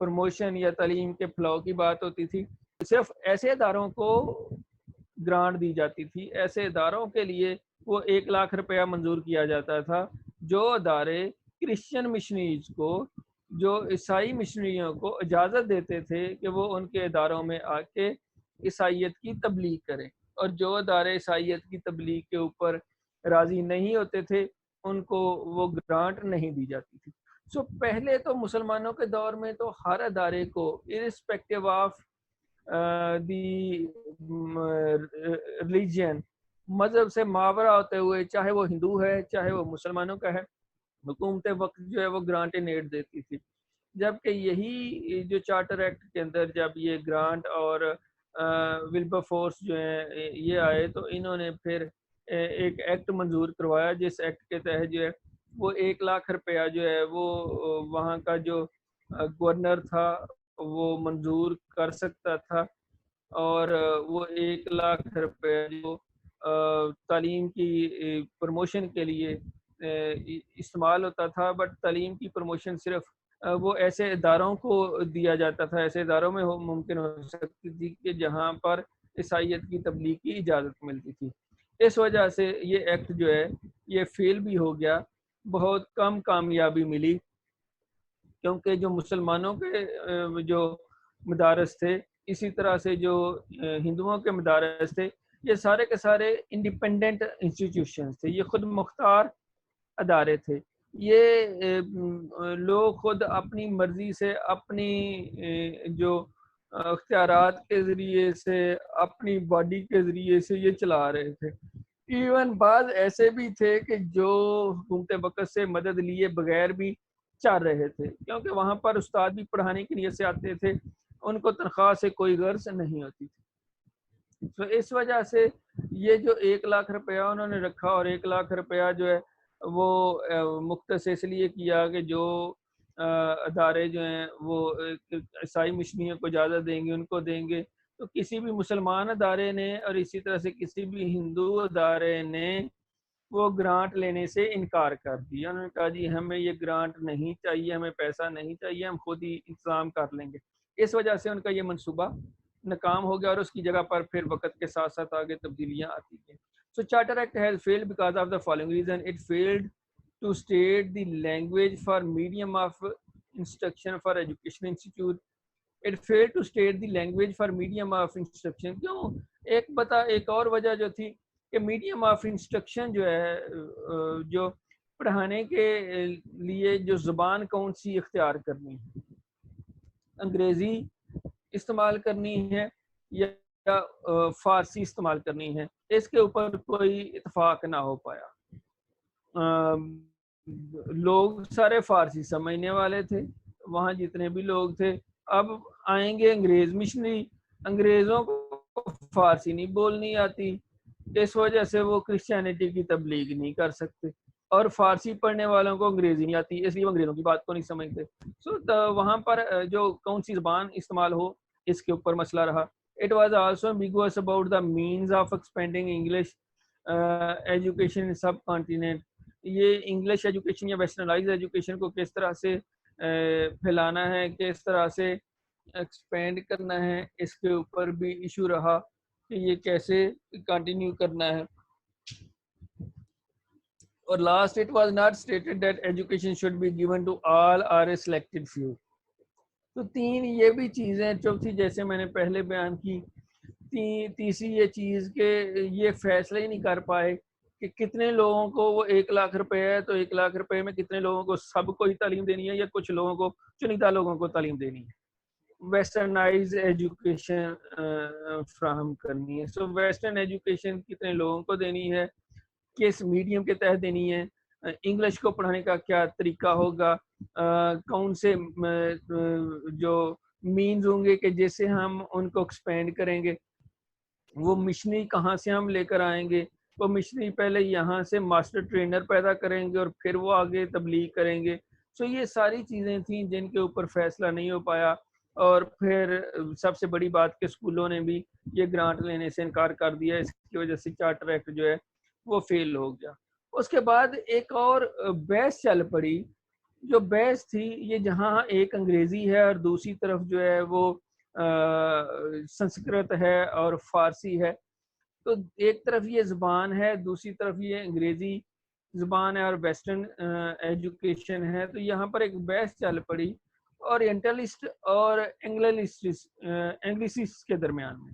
پروموشن یا تعلیم کے پھیلاؤ کی بات ہوتی تھی. صرف ایسے اداروں کو گرانٹ دی جاتی تھی. ایسے اداروں کے لیے وہ 1,00,000 روپیہ منظور کیا جاتا تھا جو ادارے کرسچن مشنریز کو، جو عیسائی مشنریوں کو اجازت دیتے تھے کہ وہ ان کے اداروں میں آ کے عیسائیت کی تبلیغ کریں، اور جو ادارے عیسائیت کی تبلیغ کے اوپر راضی نہیں ہوتے تھے ان کو وہ گرانٹ نہیں دی جاتی تھی. سو پہلے تو مسلمانوں کے دور میں تو ہر ادارے کو ارسپیکٹو آف دی ریلیجن، مذہب سے ماورا ہوتے ہوئے، چاہے وہ ہندو ہے چاہے وہ مسلمانوں کا ہے، حکومت وقت جو ہے وہ گرانٹ نیٹ دیتی تھی. جبکہ یہی جو چارٹر ایکٹ کے اندر جب یہ گرانٹ اور ولبر فورس جو ہیں یہ آئے تو انہوں نے پھر ایک ایکٹ منظور کروایا جس ایکٹ کے تحت جو ہے وہ 1,00,000 روپیہ جو ہے وہ وہاں کا جو گورنر تھا وہ منظور کر سکتا تھا، اور وہ 1,00,000 روپیہ جو تعلیم کی پروموشن کے لیے استعمال ہوتا تھا. بٹ تعلیم کی پروموشن صرف وہ ایسے اداروں کو دیا جاتا تھا، ایسے اداروں میں ممکن ہو سکتی تھی کہ جہاں پر عیسائیت کی تبلیغ کی اجازت ملتی تھی. اس وجہ سے یہ ایکٹ جو ہے یہ فیل بھی ہو گیا، بہت کم کامیابی ملی، کیونکہ جو مسلمانوں کے جو مدارس تھے، اسی طرح سے جو ہندوؤں کے مدارس تھے، یہ سارے کے سارے انڈیپینڈنٹ انسٹیٹیوشنز تھے، یہ خود مختار ادارے تھے. یہ لوگ خود اپنی مرضی سے، اپنی جو اختیارات کے ذریعے سے، اپنی باڈی کے ذریعے سے یہ چلا رہے تھے. ایون بعض ایسے بھی تھے کہ جو حکومت وقت سے مدد لیے بغیر بھی چل رہے تھے، کیونکہ وہاں پر استاد بھی پڑھانے کی نیت سے آتے تھے، ان کو تنخواہ سے کوئی غرض نہیں ہوتی تھی. تو اس وجہ سے یہ جو 1,00,000 روپیہ انہوں نے رکھا، اور 1,00,000 روپیہ جو ہے وہ مختص اس لیے کیا کہ جو ادارے جو ہیں وہ عیسائی مشنریوں کو اجازت دیں گے ان کو دیں گے. تو کسی بھی مسلمان ادارے نے اور اسی طرح سے کسی بھی ہندو ادارے نے وہ گرانٹ لینے سے انکار کر دیا. انہوں نے کہا جی ہمیں یہ گرانٹ نہیں چاہیے، ہمیں پیسہ نہیں چاہیے، ہم خود ہی انتظام کر لیں گے. اس وجہ سے ان کا یہ منصوبہ ناکام ہو گیا، اور اس کی جگہ پر پھر وقت کے ساتھ ساتھ آگے تبدیلیاں آتی گئیں. So Charter Act has failed because of the following reason. It failed to state the language for medium of instruction for education institute. It failed to state the language for medium of instruction. کیوں؟ ایک اور وجہ جو تھی کہ medium of instruction جو ہے، جو پڑھانے کے لیے جو زبان کون سی اختیار کرنی ہے، انگریزی استعمال کرنی ہے یا فارسی استعمال کرنی ہے، اس کے اوپر کوئی اتفاق نہ ہو پایا. لوگ سارے فارسی سمجھنے والے تھے وہاں جتنے بھی لوگ تھے. اب آئیں گے انگریز مشنری، انگریزوں کو فارسی نہیں بولنی آتی، اس وجہ سے وہ کرسچینٹی کی تبلیغ نہیں کر سکتے، اور فارسی پڑھنے والوں کو انگریزی نہیں آتی، اس لیے وہ انگریزوں کی بات کو نہیں سمجھتے. وہاں پر جو کون سی زبان استعمال ہو اس کے اوپر مسئلہ رہا. It was also ambiguous about the means of expanding English education in subcontinent. یہ انگلش ایجوکیشن یا ویسٹرنائز ایجوکیشن کو کس طرح سے پھیلانا ہے، کس طرح سے ایکسپینڈ کرنا ہے، اس کے اوپر بھی ایشو رہا کہ یہ کیسے کنٹینیو کرنا ہے. اور last it was not stated that education should be given to all or a selected few. تو تین یہ بھی چیزیں. چوتھی جیسے میں نے پہلے بیان کی، تیسری یہ چیز کہ یہ فیصلہ ہی نہیں کر پائے کہ کتنے لوگوں کو وہ 1,00,000 روپے ہے تو 1,00,000 روپے میں کتنے لوگوں کو سب کو ہی تعلیم دینی ہے یا کچھ لوگوں کو، چنندہ لوگوں کو تعلیم دینی ہے، ویسٹرنائز ایجوکیشن فراہم کرنی ہے. سو ویسٹرن ایجوکیشن کتنے لوگوں کو دینی ہے، کس میڈیم کے تحت دینی ہے، انگلش کو پڑھانے کا کیا طریقہ ہوگا، کون سے جو مینز ہوں گے کہ جس سے ہم ان کو ایکسپینڈ کریں گے، وہ مشنری کہاں سے ہم لے کر آئیں گے. وہ مشنری پہلے یہاں سے ماسٹر ٹرینر پیدا کریں گے اور پھر وہ آگے تبلیغ کریں گے. سو یہ ساری چیزیں تھیں جن کے اوپر فیصلہ نہیں ہو پایا، اور پھر سب سے بڑی بات کہ اسکولوں نے بھی یہ گرانٹ لینے سے انکار کر دیا، اس کی وجہ سے چارٹر ایکٹ جو ہے وہ فیل ہو گیا. اس کے بعد ایک اور بحث چل پڑی. جو بحث تھی یہ جہاں ایک انگریزی ہے اور دوسری طرف جو ہے وہ سنسکرت ہے اور فارسی ہے. تو ایک طرف یہ زبان ہے، دوسری طرف یہ انگریزی زبان ہے اور ویسٹرن ایجوکیشن ہے. تو یہاں پر ایک بحث چل پڑی اورینٹلسٹ اور انگلسسٹ کے درمیان میں.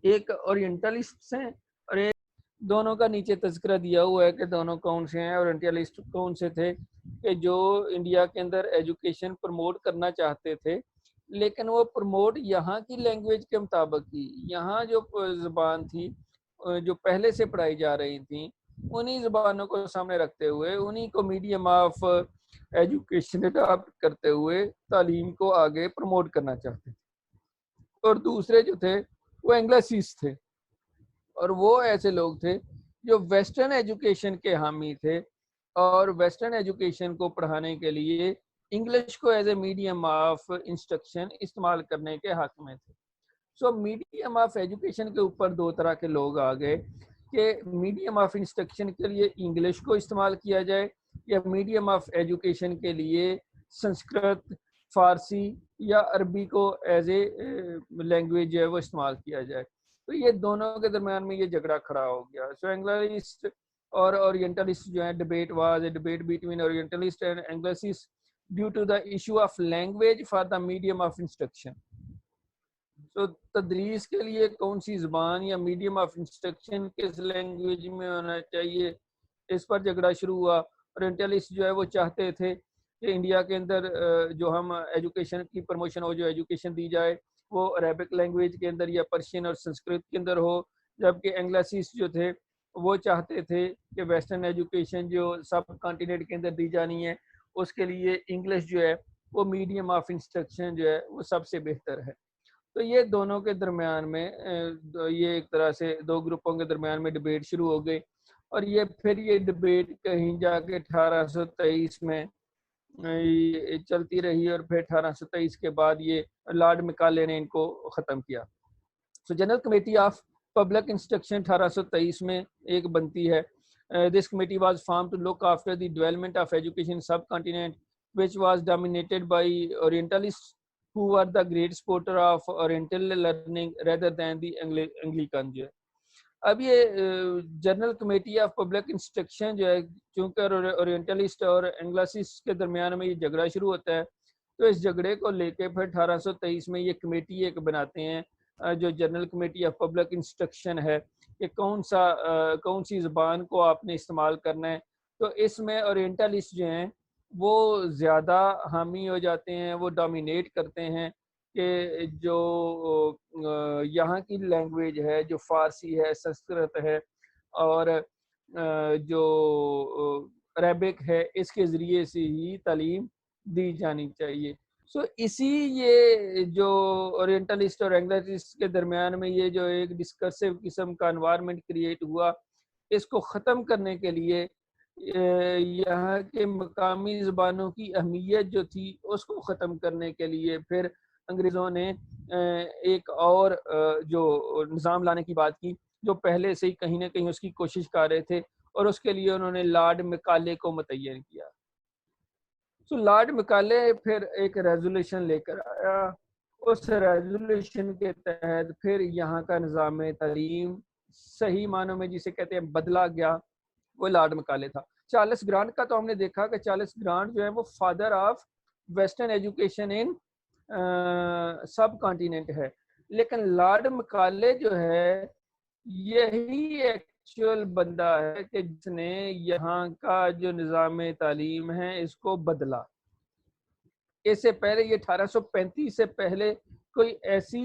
ایک اورینٹلسٹ ہیں اور ایک، دونوں کا نیچے تذکرہ دیا ہوا ہے کہ دونوں کون سے ہیں. اورینٹلسٹ کون سے تھے کہ جو انڈیا کے اندر ایجوکیشن پروموٹ کرنا چاہتے تھے، لیکن وہ پروموٹ یہاں کی لینگویج کے مطابق کی. یہاں جو زبان تھی جو پہلے سے پڑھائی جا رہی تھیں، انہی زبانوں کو سامنے رکھتے ہوئے، انہی کو میڈیم آف ایجوکیشن اڈاپٹ کرتے ہوئے تعلیم کو آگے پروموٹ کرنا چاہتے تھے. اور دوسرے جو تھے وہ انگلسسٹ تھے، اور وہ ایسے لوگ تھے جو ویسٹرن ایجوکیشن کے حامی تھے اور ویسٹرن ایجوکیشن کو پڑھانے کے لیے انگلش کو as a medium of instruction استعمال کرنے کے حق میں تھے. سو میڈیم آف ایجوکیشن کے اوپر دو طرح کے لوگ آ گئے کہ میڈیم آف انسٹرکشن کے لیے انگلش کو استعمال کیا جائے یا میڈیم آف ایجوکیشن کے لیے سنسکرت، فارسی یا عربی کو ایز اے لینگویج جو ہے وہ استعمال کیا جائے. تو یہ دونوں کے درمیان میں یہ جھگڑا کھڑا ہو گیا. سو انگلسٹ اور اورینٹلسٹ جو ہے debate was a debate between orientalist and anglicist due to the issue of language for the medium of instruction. تو تدریس کے لیے کون سی زبان یا میڈیم آف انسٹرکشن کس لینگویج میں ہونا چاہیے، اس پر جھگڑا شروع ہوا. اورینٹلسٹ جو ہے وہ چاہتے تھے کہ انڈیا کے اندر جو ہم ایجوکیشن کی پروموشن ہو، جو ایجوکیشن دی جائے وہ عربک لینگویج کے اندر یا پرشین اور سنسکرت کے اندر ہو، جبکہ انگلسسٹ جو تھے وہ چاہتے تھے کہ ویسٹرن ایجوکیشن جو سب کانٹیننٹ کے اندر دی جانی ہے اس کے لیے انگلش جو ہے وہ میڈیم آف انسٹرکشن جو ہے وہ سب سے بہتر ہے. تو یہ دونوں کے درمیان میں یہ ایک طرح سے دو گروپوں کے درمیان میں ڈیبیٹ شروع ہو گئی، اور یہ پھر یہ ڈیبیٹ کہیں جا کے 1823 میں چلتی رہی، اور پھر 1823 کے بعد یہ لارڈ مکالے نے ان کو ختم کیا. So general committee of public instruction 1823 میں ایک بنتی ہے. This committee was form to look after the development of education subcontinent which was dominated by Orientalists who were the great supporter of Oriental learning rather than the Anglican جو ہے. اب یہ general committee of public instruction جو ہے، چونکہ orientalist اور انگلسسٹ کے درمیان میں یہ جھگڑا شروع ہوتا ہے، تو اس جھگڑے کو لے کے پھر 1823 میں یہ کمیٹی ایک بناتے ہیں جو general committee of public instruction ہے کہ کون سی زبان کو آپ نے استعمال کرنا ہے. تو اس میں اورینٹلسٹ جو ہیں وہ زیادہ حامی ہو جاتے ہیں، وہ ڈومینیٹ کرتے ہیں کہ جو یہاں کی لینگویج ہے، جو فارسی ہے، سنسکرت ہے اور جو عربک ہے، اس کے ذریعے سے ہی تعلیم دی جانی چاہیے. سو اسی یہ جو اورینٹلسٹ اور انگلسسٹ کے درمیان میں یہ جو ایک ڈسکرسو قسم کا انوائرمنٹ کریٹ ہوا، اس کو ختم کرنے کے لیے یہاں کے مقامی زبانوں کی اہمیت جو تھی اس کو ختم کرنے کے لیے پھر انگریزوں نے ایک اور جو نظام لانے کی بات کی، جو پہلے سے ہی کہیں نہ کہیں اس کی کوشش کر رہے تھے، اور اس کے لیے انہوں نے لارڈ مکالے کو متعین کیا. سو لارڈ مکالے پھر ایک ریزولوشن لے کر آیا. اس ریزولوشن کے تحت پھر یہاں کا نظام تعلیم صحیح معنوں میں جسے کہتے ہیں بدلا گیا، وہ لارڈ مکالے تھا. چارلس گرانٹ کا تو ہم نے دیکھا کہ چارلس گرانٹ جو ہے وہ father of western education in subcontinent ہے، لیکن لارڈ مکالے جو ہے یہی ایکچوئل بندہ ہے کہ جس نے یہاں کا جو نظام تعلیم ہے اس کو بدلا. اس سے پہلے یہ 1835 سے پہلے کوئی ایسی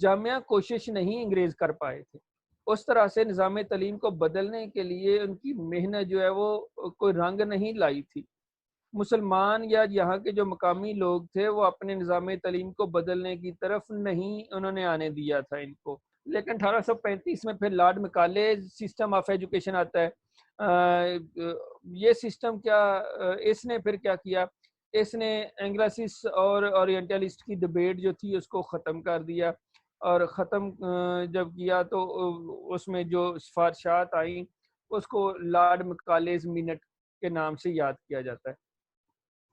جامع کوشش نہیں انگریز کر پائے تھے. اس طرح سے نظام تعلیم کو بدلنے کے لیے ان کی محنت جو ہے وہ کوئی رنگ نہیں لائی تھی. مسلمان یا یہاں کے جو مقامی لوگ تھے وہ اپنے نظام تعلیم کو بدلنے کی طرف نہیں انہوں نے آنے دیا تھا ان کو. لیکن 1835 میں پھر لارڈ مکالے سسٹم آف ایجوکیشن آتا ہے. یہ سسٹم کیا، اس نے پھر کیا کیا، اس نے انگلسسٹ اور اورینٹلسٹ کی ڈیبیٹ جو تھی اس کو ختم کر دیا، اور ختم جب کیا تو اس میں جو سفارشات آئیں اس کو لارڈ مکالےز منٹ کے نام سے یاد کیا جاتا ہے.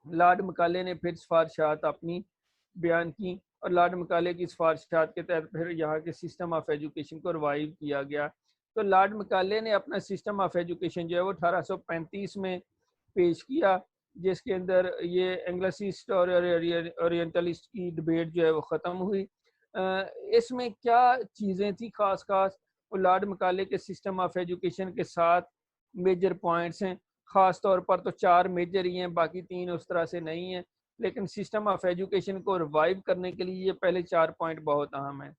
لارڈ مکالے نے پھر سفارشات اپنی بیان کی اور لارڈ مکالے کی سفارشات کے تحت پھر یہاں کے سسٹم آف ایجوکیشن کو ریوائیو کیا گیا. تو لارڈ مکالے نے اپنا سسٹم آف ایجوکیشن جو ہے وہ 1835 میں پیش کیا، جس کے اندر یہ انگلسسٹ اور اورینٹلسٹ کی ڈبیٹ جو ہے وہ ختم ہوئی. اس میں کیا چیزیں تھیں خاص وہ لارڈ مکالے کے سسٹم آف ایجوکیشن کے ساتھ میجر پوائنٹس ہیں. خاص طور پر تو 4 میجر ہی ہیں، باقی 3 اس طرح سے نہیں ہیں، لیکن سسٹم آف ایجوکیشن کو ریوائیو کرنے کے لیے یہ پہلے 4 پوائنٹ بہت اہم ہیں.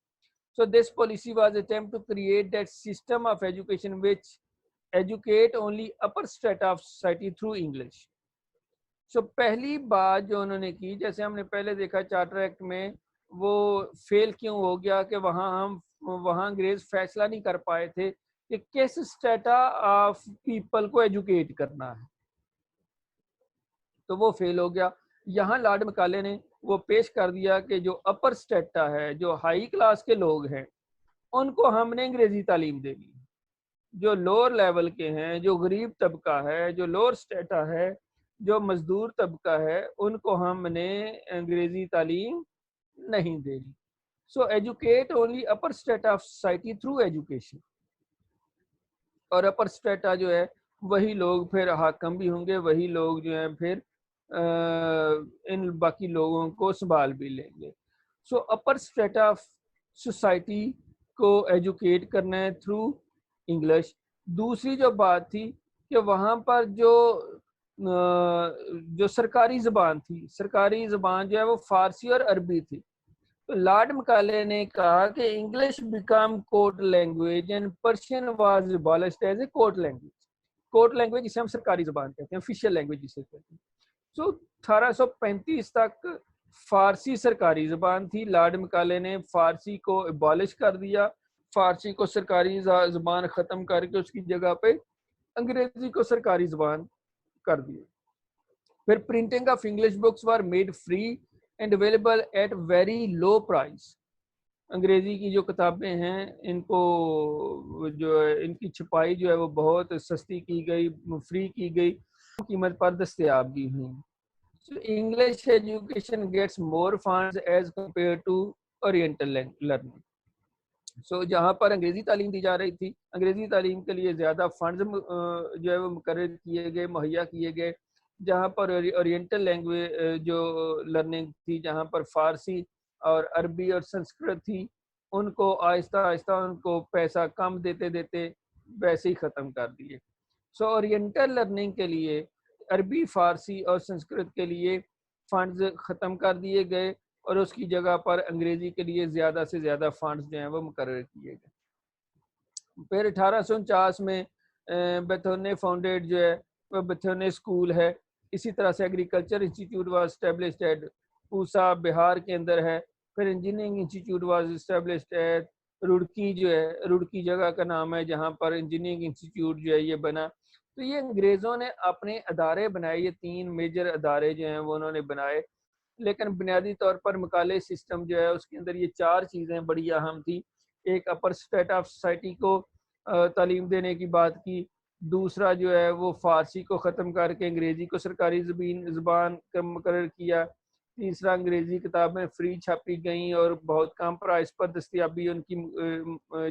So this policy was attempt to create that system of education which educate only upper strata of society through English. So پہلی بات جو انہوں نے کی، جیسے ہم نے پہلے دیکھا چارٹر ایکٹ میں وہ فیل کیوں ہو گیا کہ وہاں انگریز فیصلہ نہیں کر پائے تھے کہ کس اسٹیٹا آف پیپل کو ایجوکیٹ کرنا ہے، تو وہ فیل ہو گیا. یہاں لارڈ مکالے نے وہ پیش کر دیا کہ جو اپر اسٹیٹا ہے، جو ہائی کلاس کے لوگ ہیں، ان کو ہم نے انگریزی تعلیم دینی. جو لوور لیول کے ہیں، جو غریب طبقہ ہے، جو لوور اسٹیٹا ہے، جو مزدور طبقہ ہے، ان کو ہم نے انگریزی تعلیم نہیں دینی. So educate only upper strata of society through education. اور اپر اسٹیٹا جو ہے وہی لوگ پھر حاکم بھی ہوں گے، وہی لوگ جو ہیں پھر ان باقی لوگوں کو سنبھال بھی لیں گے. سو اپر اسٹیٹا آف سوسائٹی کو ایجوکیٹ کرنا ہے تھرو انگلش. دوسری جو بات تھی کہ وہاں پر جو سرکاری زبان تھی، سرکاری زبان جو ہے وہ فارسی اور عربی تھی. تو لارڈ مکالے نے کہا کہ English become court language and Persian was abolished as a court language. Court language جسے ہم سرکاری زبان کہتے ہیں، آفیشیل لینگویج جسے کہتے ہیں. سو 1835 تک فارسی سرکاری زبان تھی. لارڈ مکالے نے فارسی کو ایبولش کر دیا، فارسی کو سرکاری زبان ختم کر کے اس کی جگہ پہ انگریزی کو سرکاری زبان کر دیا. پھر printing of English books were made free and available at very low price. انگریزی کی جو کتابیں ہیں ان کو جو ہے ان کی چھپائی جو ہے وہ بہت سستی کی گئی، فری کی گئی، قیمت پر دستیاب بھی ہوئی. English education gets more funds as compared to Oriental learning. So جہاں پر انگریزی تعلیم دی جا رہی تھی، انگریزی تعلیم کے لیے زیادہ فنڈز جو ہے وہ مقرر کیے گئے، مہیا کیے گئے. جہاں پر اورینٹل لینگویج جو لرننگ تھی، جہاں پر فارسی اور عربی اور سنسکرت تھی، ان کو آہستہ آہستہ ان کو پیسہ کم دیتے دیتے ویسے ہی ختم کر دیے. سو اورینٹل لرننگ کے لیے عربی، فارسی اور سنسکرت کے لیے فنڈز ختم کر دیے گئے اور اس کی جگہ پر انگریزی کے لیے زیادہ سے زیادہ فنڈز جو ہیں وہ مقرر کیے گئے. پھر 1849 میں بیتھونے فاؤنڈیڈ جو ہے وہ بیتھونے اسکول ہے. اسی طرح سے agriculture institute was established at Pusa, Bihar کے اندر ہے. پھر engineering institute was established at Roorkee, جو ہے رڑکی جگہ کا نام ہے جہاں پر انجینئرنگ انسٹیٹیوٹ جو ہے یہ بنا. تو یہ انگریزوں نے اپنے ادارے بنائے، یہ 3 میجر ادارے جو ہیں وہ انہوں نے بنائے. لیکن بنیادی طور پر مکالے سسٹم جو ہے اس کے اندر یہ 4 چیزیں بڑی اہم تھی. ایک اپر اسٹیٹ آف سوسائٹی کو تعلیم دینے کی بات کی. دوسرا جو ہے وہ فارسی کو ختم کر کے انگریزی کو سرکاری زبان کا مقرر کیا. تیسرا انگریزی کتابیں فری چھاپی گئیں اور بہت کم پرائز پر دستیابی ان کی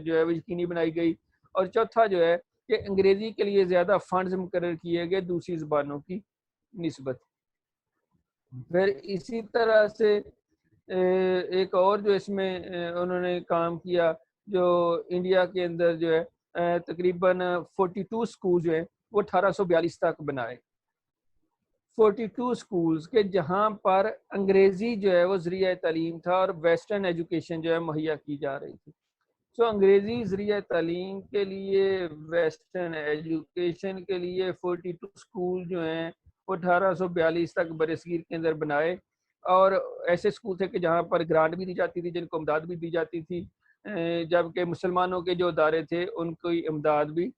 جو ہے وہ یقینی بنائی گئی. اور چوتھا جو ہے کہ انگریزی کے لیے زیادہ فنڈز مقرر کیے گئے دوسری زبانوں کی نسبت. پھر اسی طرح سے ایک اور جو اس میں انہوں نے کام کیا، جو انڈیا کے اندر جو ہے تقریباً 42 اسکول جو ہیں وہ 1842 تک بنائے. 42 اسکولز کے جہاں پر انگریزی جو ہے وہ ذریعہ تعلیم تھا اور ویسٹرن ایجوکیشن جو ہے مہیا کی جا رہی تھی. سو انگریزی ذریعہ تعلیم کے لیے، ویسٹرن ایجوکیشن کے لیے 42 اسکول جو ہیں وہ 1842 تک برصغیر کے اندر بنائے. اور ایسے اسکول تھے کہ جہاں پر گرانٹ بھی دی جاتی تھی، جن کو امداد بھی دی جاتی تھی، جبکہ مسلمانوں کے جو ادارے تھے ان کی امداد بھی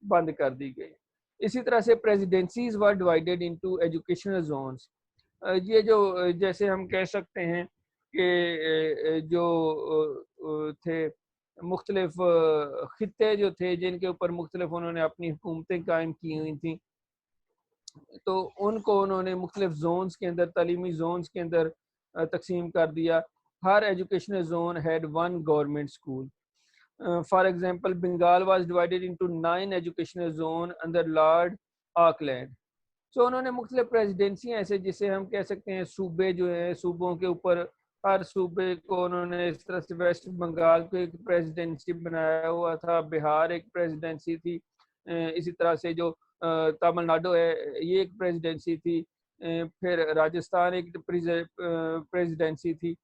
بند کر دی گئی. اسی طرح سے پریزیڈنسیز ور ڈیوائیڈیڈ انٹو ایجوکیشنل زونز. یہ جو جیسے ہم کہہ سکتے ہیں کہ جو تھے مختلف خطے جو تھے جن کے اوپر مختلف انہوں نے اپنی حکومتیں قائم کی ہوئی تھیں، تو ان کو انہوں نے مختلف زونز کے اندر، تعلیمی زونز کے اندر تقسیم کر دیا. ہر educational zone had one government school. For example, Bengal was divided into 9 educational zones under Lord Auckland. So انہوں نے مختلف پریزیڈنسی ایسے جسے ہم کہہ سکتے ہیں صوبے جو ہیں، صوبوں کے اوپر ہر صوبے کو انہوں نے اس طرح سے ویسٹ بنگال کو ایک پریزیڈنسی بنایا ہوا تھا، بہار ایک پریزیڈنسی تھی، اسی طرح سے جو تامل ناڈو ہے یہ ایک پریزیڈنسی تھی، پھر راجستھان ایک پریزیڈنسی تھی.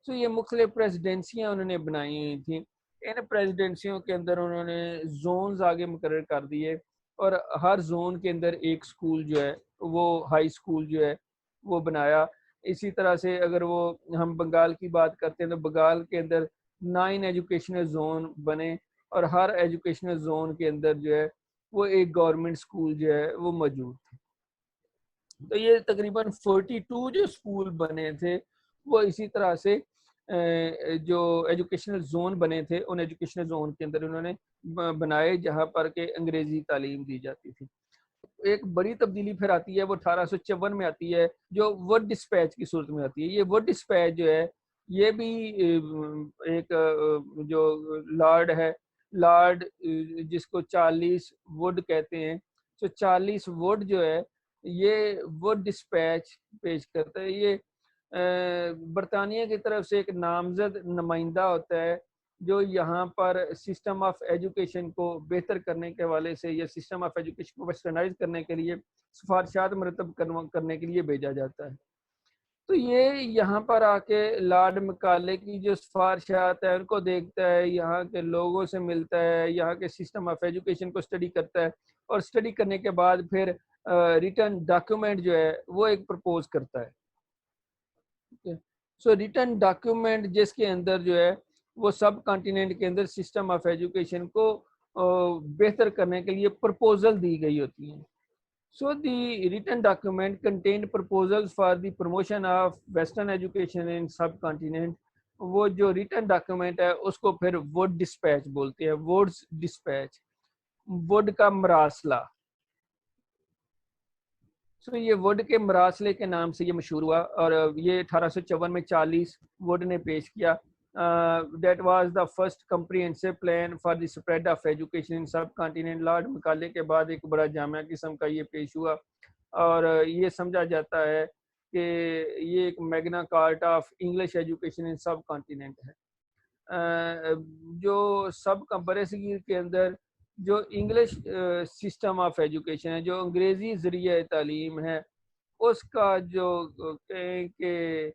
تو یہ مختلف پریزیڈنسیاں انہوں نے بنائی ہوئی تھیں. ان پریزیڈنسیوں کے اندر انہوں نے زونز آگے مقرر کر دیے اور ہر زون کے اندر ایک سکول جو ہے وہ ہائی سکول جو ہے وہ بنایا. اسی طرح سے اگر وہ ہم بنگال کی بات کرتے ہیں تو بنگال کے اندر 9 ایجوکیشنل زون بنے اور ہر ایجوکیشنل زون کے اندر جو ہے وہ ایک گورنمنٹ سکول جو ہے وہ موجود تھے. تو یہ تقریباً 42 جو سکول بنے تھے وہ اسی طرح سے جو ایجوکیشنل زون بنے تھے ان ایجوکیشنل زون کے اندر انہوں نے بنائے جہاں پر کہ انگریزی تعلیم دی جاتی تھی. ایک بڑی تبدیلی پھر آتی ہے وہ 1854 میں آتی ہے جو ورڈ ڈسپیچ کی صورت میں آتی ہے. یہ ورڈ ڈسپیچ جو ہے یہ بھی ایک جو لارڈ ہے، لارڈ جس کو 40 وڈ کہتے ہیں، تو 40 وڈ جو ہے یہ ورڈ ڈسپیچ پیش کرتا ہے. یہ برطانیہ کی طرف سے ایک نامزد نمائندہ ہوتا ہے جو یہاں پر سسٹم آف ایجوکیشن کو بہتر کرنے کے حوالے سے یا سسٹم آف ایجوکیشن کو ویسٹرنائز کرنے کے لیے سفارشات مرتب کرنے کے لیے بھیجا جاتا ہے. تو یہ یہاں پر آ کے لارڈ مکالے کی جو سفارشات ہیں ان کو دیکھتا ہے، یہاں کے لوگوں سے ملتا ہے، یہاں کے سسٹم آف ایجوکیشن کو اسٹڈی کرتا ہے اور اسٹڈی کرنے کے بعد پھر ریٹن ڈاکیومنٹ جو ہے وہ ایک پرپوز کرتا ہے. سو ریٹن ڈاکیومنٹ جس کے اندر جو ہے وہ سب کانٹیننٹ کے اندر سسٹم آف ایجوکیشن کو بہتر کرنے کے لیے پرپوزل دی گئی ہوتی ہیں. So the written document contained proposals for the promotion of western education in subcontinent. وہ جو ریٹن ڈاکیومنٹ ہے اس کو پھر ورڈ ڈسپیچ بولتے ہیں، ورڈز ڈسپیچ، ورڈ کا مراسلہ. سو یہ وڈ کے مراسلے کے نام سے یہ مشہور ہوا اور یہ 1854 میں 40 وڈ نے پیش کیا. That was the first comprehensive plan for the spread of education in subcontinent. Lord Macaulay کے بعد ایک بڑا جامع قسم کا یہ پیش ہوا اور یہ سمجھا جاتا ہے کہ یہ ایک Magna Carta of English education in subcontinent ہے. جو سب برصغیر کے اندر جو انگلش سسٹم آف ایجوکیشن ہے، جو انگریزی ذریعہ تعلیم ہے، اس کا جو کہیں کہ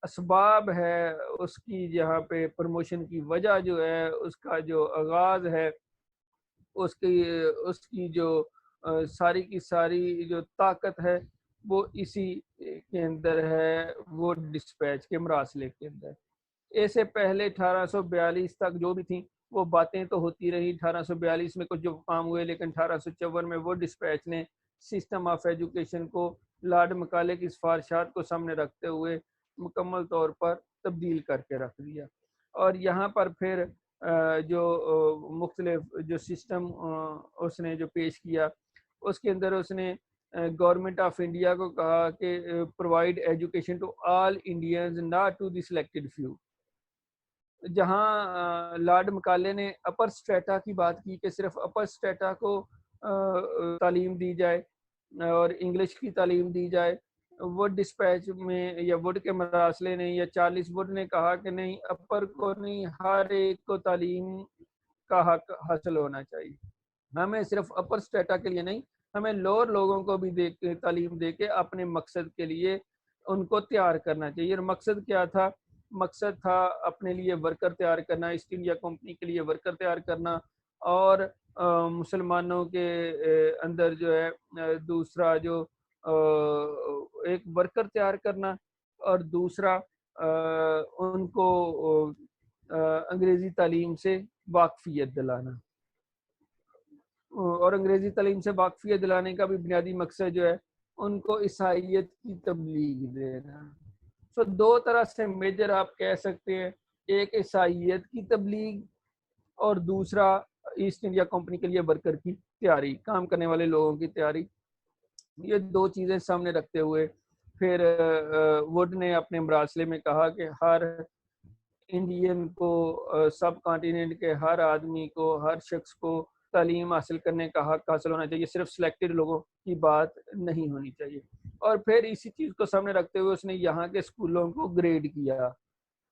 اسباب ہے، اس کی جہاں پہ پروموشن کی وجہ جو ہے، اس کا جو آغاز ہے، اس کی جو ساری کی ساری جو طاقت ہے وہ اسی کے اندر ہے، وہ ڈسپیچ کے مراسلے کے اندر. ایسے پہلے 1842 تک جو بھی تھیں وہ باتیں تو ہوتی رہی. 1842 میں کچھ جو کام ہوئے لیکن 1854 میں وہ ڈسپیچ نے سسٹم آف ایجوکیشن کو لارڈ مکالے کی سفارشات کو سامنے رکھتے ہوئے مکمل طور پر تبدیل کر کے رکھ دیا. اور یہاں پر پھر جو مختلف جو سسٹم اس نے جو پیش کیا اس کے اندر اس نے گورنمنٹ آف انڈیا کو کہا کہ provide education to all Indians not to the selected few. جہاں لارڈ مکالے نے اپر سٹریٹا کی بات کی کہ صرف اپر سٹریٹا کو تعلیم دی جائے اور انگلش کی تعلیم دی جائے، وڈ ڈسپیچ میں یا وڈ کے مراسلے نے یا 40 وڈ نے کہا کہ نہیں، اپر کو نہیں، ہر ایک کو تعلیم کا حق حاصل ہونا چاہیے. ہمیں صرف اپر سٹریٹا کے لیے نہیں، ہمیں لوور لوگوں کو بھی تعلیم دے کے اپنے مقصد کے لیے ان کو تیار کرنا چاہیے. اور مقصد کیا تھا؟ مقصد تھا اپنے لیے ورکر تیار کرنا، ایسٹ انڈیا کمپنی کے لیے ورکر تیار کرنا اور مسلمانوں کے اندر جو ہے دوسرا جو ایک ورکر تیار کرنا اور دوسرا ان کو انگریزی تعلیم سے واقفیت دلانا. اور انگریزی تعلیم سے واقفیت دلانے کا بھی بنیادی مقصد جو ہے ان کو عیسائیت کی تبلیغ دینا. تو دو طرح سے میجر آپ کہہ سکتے ہیں، ایک عیسائیت کی تبلیغ اور دوسرا ایسٹ انڈیا کمپنی کے لیے ورکر کی تیاری، کام کرنے والے لوگوں کی تیاری. یہ دو چیزیں سامنے رکھتے ہوئے پھر وڈ نے اپنے مراسلے میں کہا کہ ہر انڈین کو سب کانٹیننٹ کے ہر آدمی کو, ہر شخص کو تعلیم حاصل کرنے کا حق حاصل ہونا چاہیے, صرف سلیکٹڈ لوگوں کی بات نہیں ہونی چاہیے. اور پھر اسی چیز کو سامنے رکھتے ہوئے اس نے یہاں کے اسکولوں کو گریڈ کیا,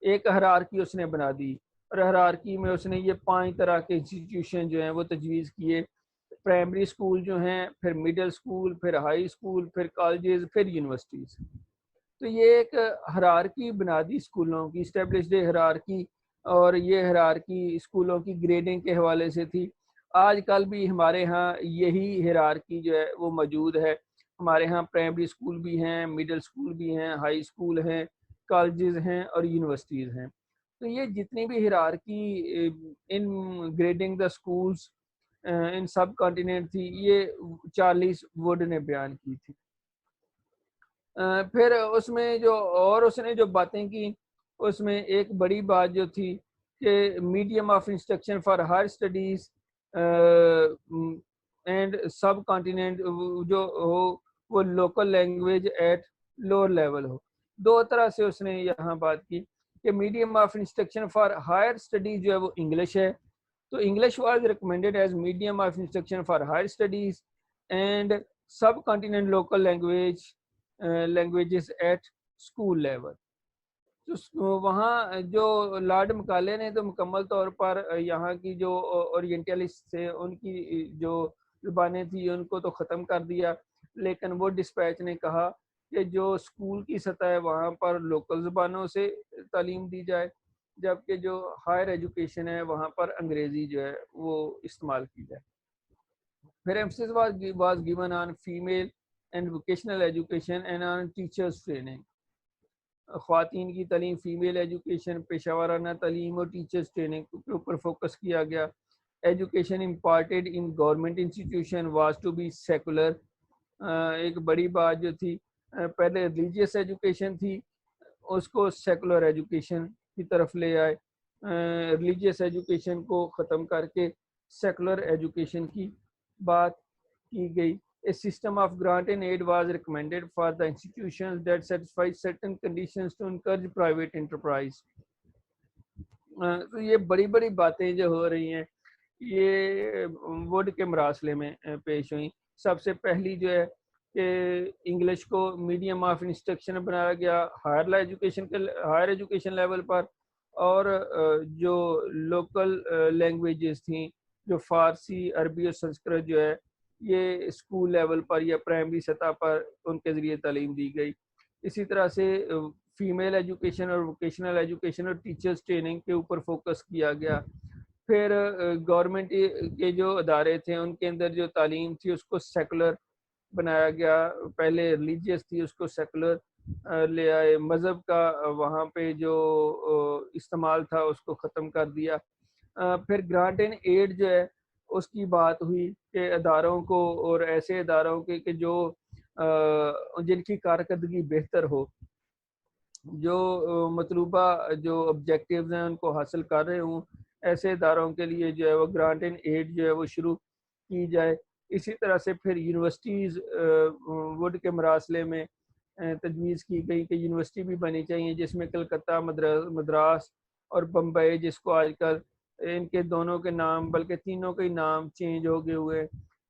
ایک ہرارکی اس نے بنا دی, اور ہرارکی میں اس نے یہ 5 طرح کے انسٹیٹیوشن جو ہیں وہ تجویز کیے. پرائمری اسکول جو ہیں, پھر مڈل اسکول, پھر ہائی اسکول, پھر کالجز, پھر یونیورسٹیز. تو یہ ایک ہرارکی بنا دی اسکولوں کی, اسٹیبلشڈ ہرارکی, اور یہ ہرارکی اسکولوں کی گریڈنگ کے حوالے سے تھی. آج کل بھی ہمارے ہاں یہی ہرارکی جو ہے وہ موجود ہے. ہمارے ہاں پرائمری اسکول بھی ہیں, مڈل اسکول بھی ہیں, ہائی اسکول ہیں, کالجز ہیں اور یونیورسٹیز ہیں. تو یہ جتنی بھی ہرارکی ان گریڈنگ دا اسکولس ان سب کانٹیننٹ تھی, یہ چارلس ووڈ نے بیان کی تھی. پھر اس میں جو اور اس نے جو باتیں کی, اس میں ایک بڑی بات جو تھی کہ medium of instruction for higher studies and subcontinent جو ہو وہ local language at lower level ہو. 2 طرح سے اس نے یہاں بات کی کہ medium of instruction for higher studies جو ہے وہ انگلش ہے, تو English was recommended as medium of instruction for higher studies and subcontinent local languages at school level. تو وہاں جو لارڈ مکالے نے تو مکمل طور پر یہاں کی جو اورینٹلسٹ تھے ان کی جو زبانیں تھیں ان کو تو ختم کر دیا, لیکن وہ ڈسپیچ نے کہا کہ جو اسکول کی سطح ہے وہاں پر لوکل زبانوں سے تعلیم دی جائے, جبکہ جو ہائر ایجوکیشن ہے وہاں پر انگریزی جو ہے وہ استعمال کی جائے. پھر emphasis was given on female and vocational education and on teachers training. خواتین کی تعلیم, فیمیل ایجوکیشن, پیشہ ورانہ تعلیم اور ٹیچرز ٹریننگ کے اوپر فوکس کیا گیا. Education imparted in government institution was to be secular. ایک بڑی بات جو تھی, پہلے ریلیجیس ایجوکیشن تھی, اس کو سیکولر ایجوکیشن کی طرف لے آئے. ریلیجیس ایجوکیشن کو ختم کر کے سیکولر ایجوکیشن کی بات کی گئی. A system of grant and aid was recommended for the institutions that satisfy certain conditions to encourage private enterprise. تو یہ بڑی بڑی باتیں جو ہو رہی ہیں یہ ووڈ کے مراسلے میں پیش ہوئیں. سب سے پہلی جو ہے کہ انگلش کو میڈیم آف انسٹرکشن بنایا گیا ہائر ایجوکیشن لیول پر, اور جو لوکل لینگویجز تھیں جو فارسی, عربی اور سنسکرت جو ہے یہ اسکول لیول پر یا پرائمری سطح پر ان کے ذریعے تعلیم دی گئی. اسی طرح سے فیمیل ایجوکیشن اور ووکیشنل ایجوکیشن اور ٹیچرز ٹریننگ کے اوپر فوکس کیا گیا. پھر گورنمنٹ کے جو ادارے تھے ان کے اندر جو تعلیم تھی اس کو سیکولر بنایا گیا. پہلے ریلیجیس تھی اس کو سیکولر لے آئے. مذہب کا وہاں پہ جو استعمال تھا اس کو ختم کر دیا. پھر گرانٹ اینڈ ایڈ جو ہے اس کی بات ہوئی کہ اداروں کو, اور ایسے اداروں کے کہ جو جن کی کارکردگی بہتر ہو, جو مطلوبہ جو آبجیکٹیوز ہیں ان کو حاصل کر رہے ہوں, ایسے اداروں کے لیے جو ہے وہ گرانٹ اینڈ ایڈ جو ہے وہ شروع کی جائے. اسی طرح سے پھر یونیورسٹیز ووڈ کے مراسلے میں تجویز کی گئی کہ یونیورسٹی بھی بنی چاہیے جس میں کلکتہ, مدراس اور بمبئی, جس کو آج کل ان کے دونوں کے نام بلکہ تینوں کے نام چینج ہو گئے ہوئے.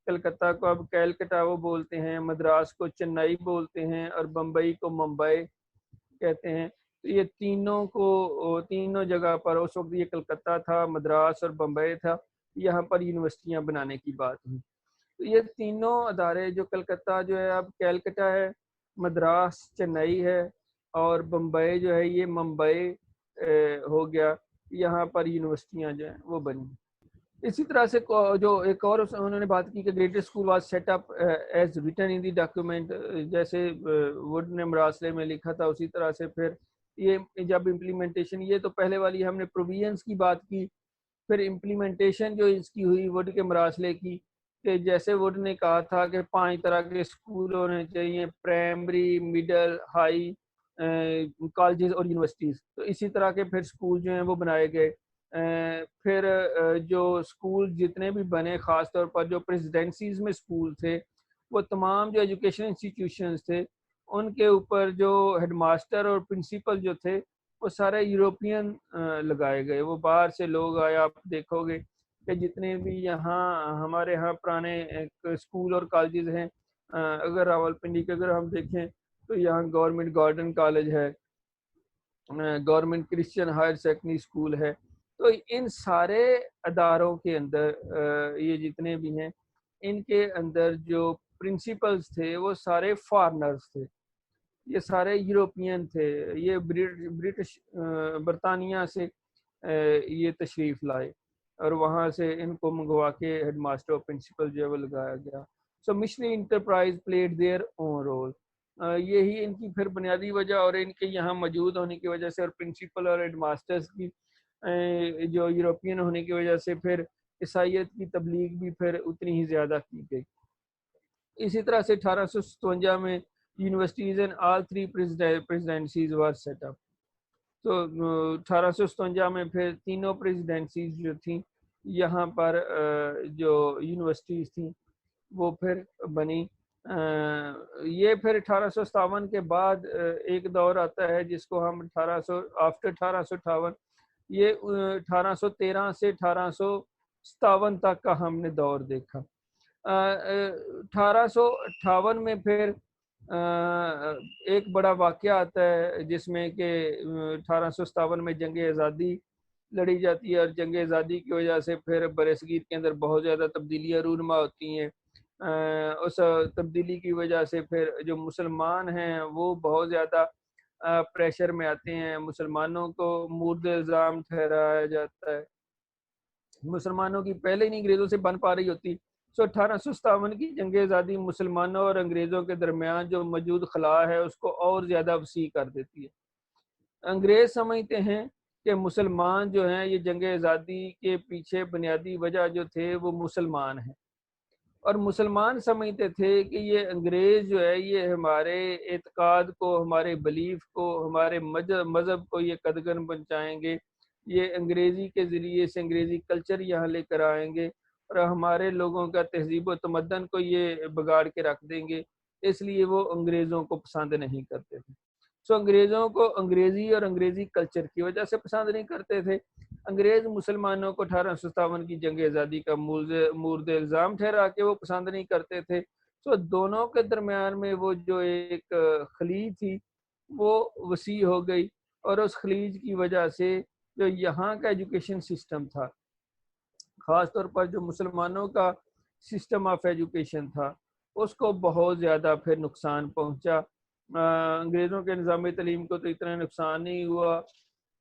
کلکتہ کو اب کیلکٹا وہ بولتے ہیں, مدراس کو چنئی بولتے ہیں, اور بمبئی کو ممبئی کہتے ہیں. تو یہ تینوں جگہ پر اس وقت یہ کلکتہ تھا, مدراس اور بمبئی تھا, یہاں پر یونیورسٹیاں بنانے کی بات ہوئی. تو یہ تینوں ادارے جو کلکتہ جو ہے اب کیلکٹا ہے, مدراس چنئی ہے, اور بمبئی جو ہے یہ ممبئی ہو گیا, یہاں پر یونیورسٹیاں جو ہیں وہ بنی. اسی طرح سے جو ایک اور انہوں نے بات کی کہ greater school was set up as written in the document, جیسے ووڈ نے مراسلے میں لکھا تھا اسی طرح سے پھر یہ جب امپلیمنٹیشن, یہ تو پہلے والی ہم نے پروویژنس کی بات کی, پھر امپلیمنٹیشن جو اس کی ہوئی ووڈ کے مراسلے کی, کہ جیسے ووڈ نے کہا تھا کہ 5 طرح کے اسکول ہونے چاہیے, پرائمری, مڈل, ہائی, کالجز اور یونیورسٹیز. تو اسی طرح کے پھر اسکول جو ہیں وہ بنائے گئے. پھر جو اسکول جتنے بھی بنے, خاص طور پر جو پریزیڈنسیز میں اسکول تھے, وہ تمام جو ایجوکیشن انسٹیٹیوشنز تھے ان کے اوپر جو ہیڈ ماسٹر اور پرنسپل جو تھے وہ سارے یوروپین لگائے گئے. وہ باہر سے لوگ آئے. آپ دیکھو گے کہ جتنے بھی یہاں ہمارے یہاں پرانے اسکول اور کالجز ہیں, اگر راولپنڈی کے اگر ہم دیکھیں تو یہاں گورنمنٹ گارڈن کالج ہے, Government Christian Higher Secondary School ہے. تو ان سارے اداروں کے اندر یہ جتنے بھی ہیں ان کے اندر جو پرنسپلز تھے وہ سارے فارنرز تھے, یہ سارے یوروپین تھے. یہ برٹش برطانیہ سے یہ تشریف لائے اور وہاں سے ان کو منگوا کے ہیڈ ماسٹر اور پرنسپل جو ہے وہ لگایا گیا. So missionary enterprise played their own role. یہی ان کی پھر بنیادی وجہ اور ان کے یہاں موجود ہونے کی وجہ سے اور پرنسپل اور ہیڈ ماسٹرز کی جو یوروپین ہونے کی وجہ سے پھر عیسائیت کی تبلیغ بھی پھر اتنی ہی زیادہ کی گئی. اسی طرح سے 1857 میں universities in all three presidencies were set up. تو 1857 میں پھر تینوں پریزیڈنسیز جو تھیں یہاں پر جو یونیورسٹیز تھیں وہ پھر بنی. یہ پھر 1857 کے بعد ایک دور آتا ہے جس کو ہم آفٹر 1858, یہ 1813 سے 1857 تک کا ہم نے دور دیکھا. 1858 میں پھر ایک بڑا واقعہ آتا ہے جس میں کہ 1857 میں جنگ آزادی لڑی جاتی ہے اور جنگ آزادی کی وجہ سے پھر برصغیر کے اندر بہت زیادہ تبدیلیاں رونما ہوتی ہیں. اس تبدیلی کی وجہ سے پھر جو مسلمان ہیں وہ بہت زیادہ پریشر میں آتے ہیں. مسلمانوں کو مورد الزام ٹھہرایا جاتا ہے. مسلمانوں کی پہلے نہیں انگریزوں سے بن پا رہی ہوتی. 1857 کی جنگ آزادی مسلمانوں اور انگریزوں کے درمیان جو موجود خلا ہے اس کو اور زیادہ وسیع کر دیتی ہے. انگریز سمجھتے ہیں کہ مسلمان جو ہیں یہ جنگ آزادی کے پیچھے بنیادی وجہ جو تھے وہ مسلمان ہیں, اور مسلمان سمجھتے تھے کہ یہ انگریز جو ہے یہ ہمارے اعتقاد کو, ہمارے بلیف کو, ہمارے مذہب کو یہ قدغن پہنچائیں گے. یہ انگریزی کے ذریعے سے انگریزی کلچر یہاں لے کر آئیں گے اور ہمارے لوگوں کا تہذیب و تمدن کو یہ بگاڑ کے رکھ دیں گے. اس لیے وہ انگریزوں کو پسند نہیں کرتے تھے. سو انگریزوں کو انگریزی اور انگریزی کلچر کی وجہ سے پسند نہیں کرتے تھے. انگریز مسلمانوں کو 1857 کی جنگ آزادی کا مورد الزام ٹھہرا کے وہ پسند نہیں کرتے تھے. سو دونوں کے درمیان میں وہ جو ایک خلیج تھی وہ وسیع ہو گئی, اور اس خلیج کی وجہ سے جو یہاں کا ایجوکیشن سسٹم تھا, خاص طور پر جو مسلمانوں کا سسٹم آف ایجوکیشن تھا, اس کو بہت زیادہ پھر نقصان پہنچا. انگریزوں کے نظام تعلیم کو تو اتنا نقصان نہیں ہوا,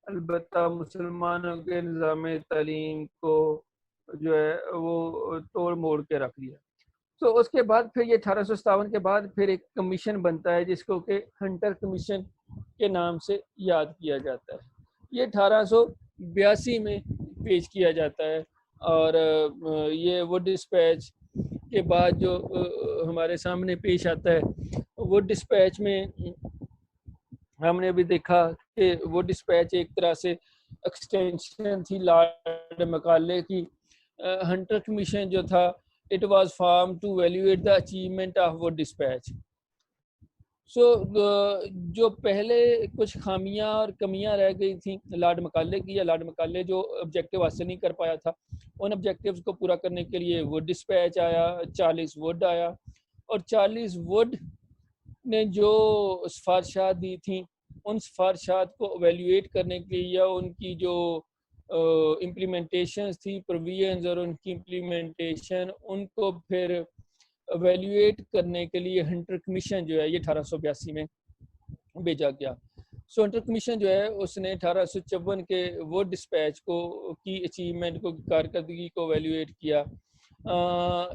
البتہ مسلمانوں کے نظام تعلیم کو جو ہے وہ توڑ موڑ کے رکھ دیا. تو اس کے بعد پھر یہ 1857 کے بعد پھر ایک کمیشن بنتا ہے جس کو کہ ہنٹر کمیشن کے نام سے یاد کیا جاتا ہے. یہ 1882 میں پیش کیا جاتا ہے, اور یہ وہ ڈسپیچ کے بعد جو ہمارے سامنے پیش آتا ہے وہ ڈسپیچ میں ہم نے بھی دیکھا کہ وہ ڈسپیچ ایک طرح سے ایکسٹینشن تھی لارڈ مکالے کی. ہنٹر کمیشن جو تھا it was formed to evaluate the achievement of وہ ڈسپیچ. سو جو پہلے کچھ خامیاں اور کمیاں رہ گئی تھیں لارڈ مکالے کی, یا لارڈ مکالے جو آبجیکٹیو حاصل نہیں کر پایا تھا, ان آبجیکٹیوز کو پورا کرنے کے لیے وہ ڈسپیچ آیا. چارلس ووڈ آیا, اور چارلس ووڈ نے جو سفارشات دی تھیں ان سفارشات کو ایویلیویٹ کرنے کے لیے, یا ان کی جو امپلیمنٹیشنز تھی پروویژنز اور ان کی امپلیمنٹیشن ان کو پھر ایویلیویٹ کرنے کے لیے ہنٹر کمیشن جو ہے یہ 1882 میں بھیجا گیا. سو ہنٹر کمیشن جو ہے اس نے 1854 کے وہ ڈسپیچ کو کی اچیومنٹ کو, کارکردگی کو ایویلیویٹ کیا.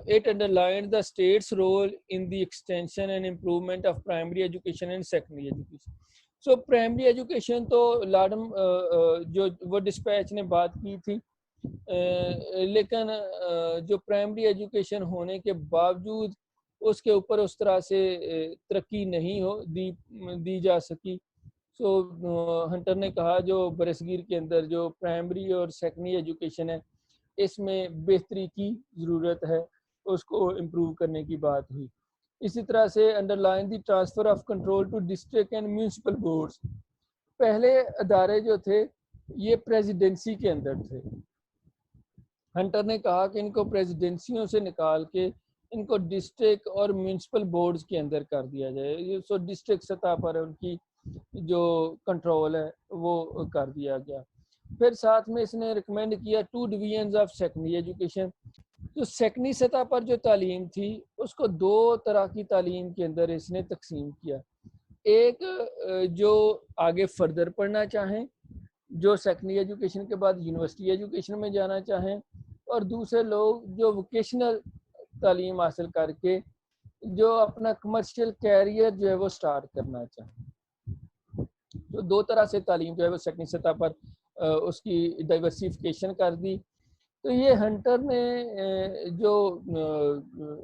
It underlined the state's role in the extension and improvement of primary education and secondary education. So primary education تو لارڈم جو وہ ڈسپیچ نے بات کی تھی, لیکن جو پرائمری ایجوکیشن ہونے کے باوجود اس کے اوپر اس طرح سے ترقی نہیں دی جا سکی. سو ہنٹر نے کہا جو برصغیر کے اندر جو پرائمری اور سیکنڈری ایجوکیشن ہے اس میں بہتری کی ضرورت ہے, اس کو امپروو کرنے کی بات ہوئی. اسی طرح سے underline the transfer of control to district and municipal boards. پہلے ادارے جو تھے یہ پریزیڈنسی کے اندر تھے. ہنٹر نے کہا کہ ان کو پریزیڈنسیوں سے نکال کے ان کو ڈسٹرکٹ اور میونسپل بورڈز کے اندر کر دیا جائے. سو ڈسٹرکٹ سطح پر ان کی جو کنٹرول ہے وہ کر دیا گیا. پھر ساتھ میں اس نے ریکمینڈ کیا 2 ڈویژنز آف سیکنڈری ایجوکیشن. جو سیکنڈری سطح پر جو تعلیم تھی اس کو 2 طرح کی تعلیم کے اندر اس نے تقسیم کیا. ایک جو آگے فردر پڑھنا چاہیں, جو سیکنڈری ایجوکیشن کے بعد یونیورسٹی ایجوکیشن میں جانا چاہیں, اور دوسرے لوگ جو ووکیشنل تعلیم حاصل کر کے جو اپنا کمرشل کیریئر جو ہے وہ سٹارٹ کرنا چاہیں. تو 2 طرح سے تعلیم جو ہے وہ سیکنڈری سطح پر اس کی ڈائیورسیفیکیشن کر دی. تو یہ ہنٹر نے جو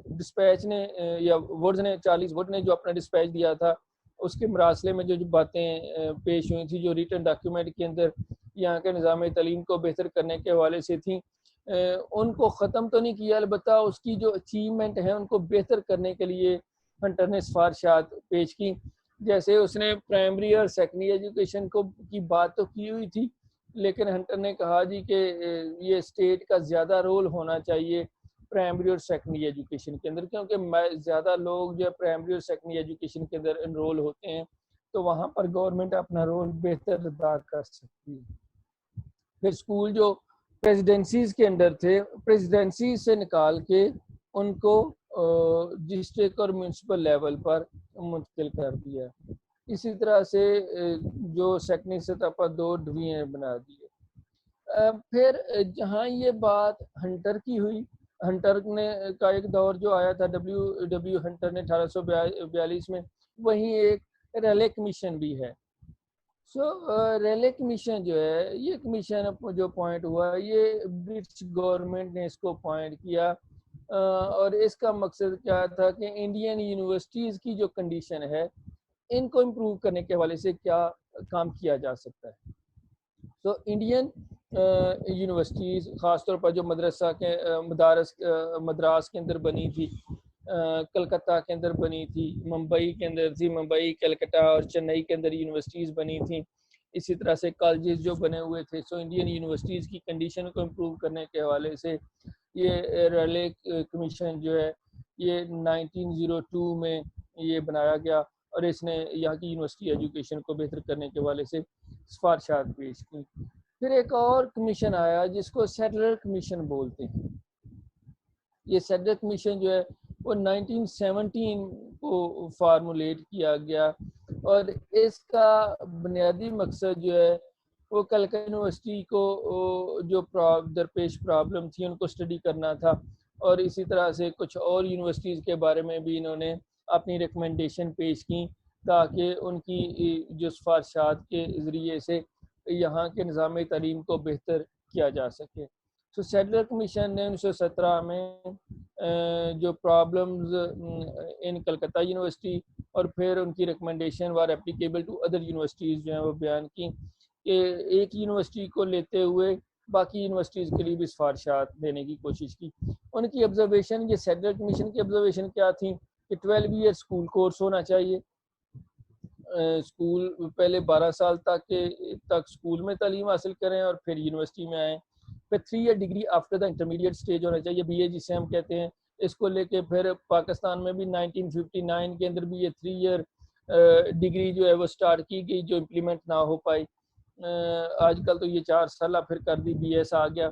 ڈسپیچ نے یا وڈز نے چارلز وڈ نے جو اپنا ڈسپیچ دیا تھا اس کے مراسلے میں جو باتیں پیش ہوئی تھیں, جو ریٹن ڈاکیومنٹ کے اندر یہاں کے نظام تعلیم کو بہتر کرنے کے حوالے سے تھیں, ان کو ختم تو نہیں کیا, البتہ اس کی جو اچیومنٹ ہیں ان کو بہتر کرنے کے لیے ہنٹر نے سفارشات پیش کی. جیسے اس نے پرائمری اور سیکنڈری ایجوکیشن کو کی بات تو کی ہوئی تھی, لیکن ہنٹر نے کہا جی کہ یہ اسٹیٹ کا زیادہ رول ہونا چاہیے پرائمری اور سیکنڈری ایجوکیشن کے اندر, کیونکہ زیادہ لوگ جو پرائمری اور سیکنڈری ایجوکیشن کے اندر انرول ہوتے ہیں تو وہاں پر گورنمنٹ اپنا رول بہتر ادا کر سکتی ہے. پھر اسکول جو پریزیڈنسیز کے اندر تھے, پریزیڈنسیز سے نکال کے ان کو ڈسٹرکٹ اور میونسپل لیول پر منتقل کر دیا. اسی طرح سے جو سیکنڈری سطح پر 2 ڈویژن بنا دیے. پھر جہاں یہ بات ہنٹر کی ہوئی, ہنٹر نے کا ایک دور جو آیا تھا ڈبلیو ہنٹر نے 1842 میں, وہیں ایک ریلے کمیشن بھی ہے. سو ریلے کمیشن جو ہے یہ کمیشن جو پوائنٹ ہوا یہ برٹش گورنمنٹ نے اس کو پوائنٹ کیا, اور اس کا مقصد کیا تھا کہ انڈین یونیورسٹیز کی جو کنڈیشن ہے ان کو امپروو کرنے کے حوالے سے کیا کام کیا جا سکتا ہے. تو انڈین یونیورسٹیز خاص طور پر جو مدرسہ کے مدراس کے اندر بنی تھی, کلکتہ کے اندر بنی تھی, ممبئی کے اندر تھی, ممبئی, کلکتہ اور چنئی کے اندر یونیورسٹیز بنی تھیں. اسی طرح سے کالجز جو بنے ہوئے تھے. سو انڈین یونیورسٹیز کی کنڈیشن کو امپروو کرنے کے حوالے سے یہ ریلے کمیشن جو ہے یہ 1902 میں یہ بنایا گیا, اور اس نے یہاں کی یونیورسٹی ایجوکیشن کو بہتر کرنے کے حوالے سے سفارشات پیش کی. پھر ایک اور کمیشن آیا جس کو سیٹلر کمیشن بولتے ہیں. یہ سیٹلر کمیشن جو ہے وہ 1917 کو فارمولیٹ کیا گیا, اور اس کا بنیادی مقصد جو ہے وہ کلکتہ یونیورسٹی کو جو درپیش پرابلم تھی ان کو اسٹڈی کرنا تھا, اور اسی طرح سے کچھ اور یونیورسٹیز کے بارے میں بھی انہوں نے اپنی ریکمنڈیشن پیش کی تاکہ ان کی جو سفارشات کے ذریعے سے یہاں کے نظام تعلیم کو بہتر کیا جا سکے. تو سیٹلر کمیشن نے 1917 میں جو پرابلمز ان کلکتہ یونیورسٹی اور پھر ان کی recommendation were applicable to other universities جو ہیں وہ بیان کی, کہ ایک یونیورسٹی کو لیتے ہوئے باقی یونیورسٹیز کے لیے بھی سفارشات دینے کی کوشش کی. ان کی آبزرویشن, یہ سیٹلر کمیشن کی آبزرویشن کیا تھیں کہ 12 ایئر اسکول کورس ہونا چاہیے. اسکول پہلے 12 سال تک اسکول میں تعلیم حاصل کریں اور پھر یونیورسٹی میں آئیں. پھر 3 year degree after the intermediate stage ہونا چاہیے, بی اے جسے ہم کہتے ہیں. اس کو لے کے پھر پاکستان میں بھی 1959 کے اندر بھی یہ 3 ایئر ڈگری جو ہے وہ سٹارٹ کی گئی, جو امپلیمنٹ نہ ہو پائی. آج کل تو یہ 4 سالہ پھر کر دی, بی ایس آ گیا.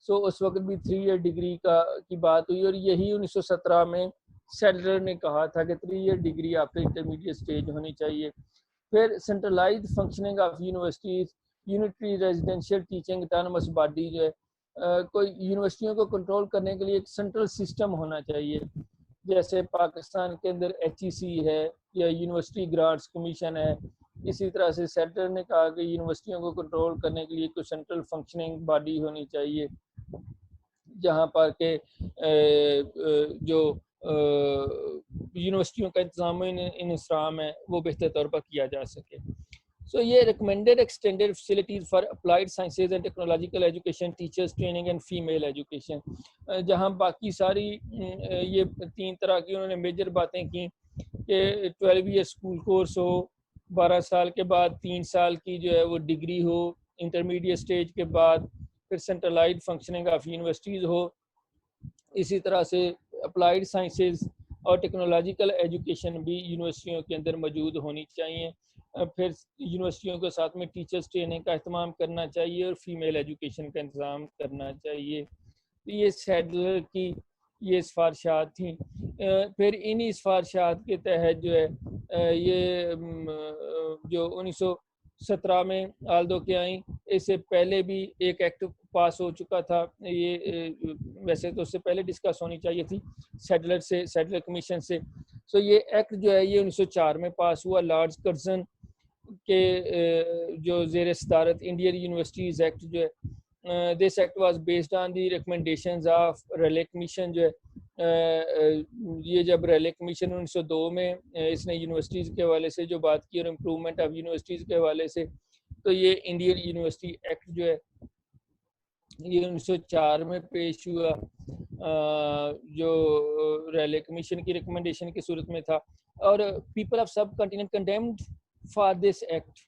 سو اس وقت بھی 3 ایئر ڈگری کی بات ہوئی, اور یہی 1917 میں سیٹلر نے کہا تھا کہ 3 year degree after intermediate stage ہونی چاہیے. پھر centralised functioning of universities, unitary residential teaching autonomous body جو ہے, کوئی یونیورسٹیوں کو کنٹرول کرنے کے لیے ایک سینٹرل سسٹم ہونا چاہیے, جیسے پاکستان کے اندر HEC ہے یا یونیورسٹی گرانٹس کمیشن ہے. اسی طرح سے سیٹلر نے کہا کہ یونیورسٹیوں کو کنٹرول کرنے کے لیے کوئی سینٹرل فنکشننگ باڈی ہونی چاہیے, جہاں پر کہ جو یونیورسٹیوں کا انتظام انصرام ہے وہ بہتر طور پر کیا جا سکے. سو یہ recommended extended facilities for applied sciences and technological education, teachers training and female education, جہاں باقی ساری یہ 3 طرح کی انہوں نے میجر باتیں کی کہ 12 ایئر اسکول کورس ہو, 12 سال کے بعد 3 سال کی جو ہے وہ ڈگری ہو، انٹرمیڈیٹ سٹیج کے بعد پھر سینٹرلائزڈ فنکشننگ آف یونیورسٹیز ہو. اسی طرح سے اپلائیڈ سائنسز اور ٹیکنالوجیکل ایجوکیشن بھی یونیورسٹیوں کے اندر موجود ہونی چاہیے. پھر یونیورسٹیوں کے ساتھ میں ٹیچرز ٹریننگ کا اہتمام کرنا چاہیے اور فیمیل ایجوکیشن کا انتظام کرنا چاہیے. یہ سیڈلر کی یہ سفارشات تھیں. پھر انہی سفارشات کے تحت جو ہے یہ جو 1917 میں آلدو کے آئیں، اس سے پہلے بھی ایک ایکٹ پاس ہو چکا تھا. یہ ویسے تو اس سے پہلے ڈسکس ہونی چاہیے تھی سیڈلر کمیشن سے. سو یہ ایکٹ جو ہے یہ 1904 میں پاس ہوا. لارڈ کرزن کے جو زیر صدارت انڈین یونیورسٹیز ایکٹ جو ہے، this act was based on the recommendations of relay commission. جو ہے یہ جب ریلے کمیشن 1902 میں اس نے یونیورسٹیز کے حوالے سے جو بات کی اور امپرومنٹ آف یونیورسٹیز کے حوالے سے، تو یہ انڈین یونیورسٹی ایکٹ جو ہے یہ 1904 میں پیش ہوا، جو ریلے کمیشن کی ریکمنڈیشن کی صورت میں تھا. اور people of subcontinent condemned for this act.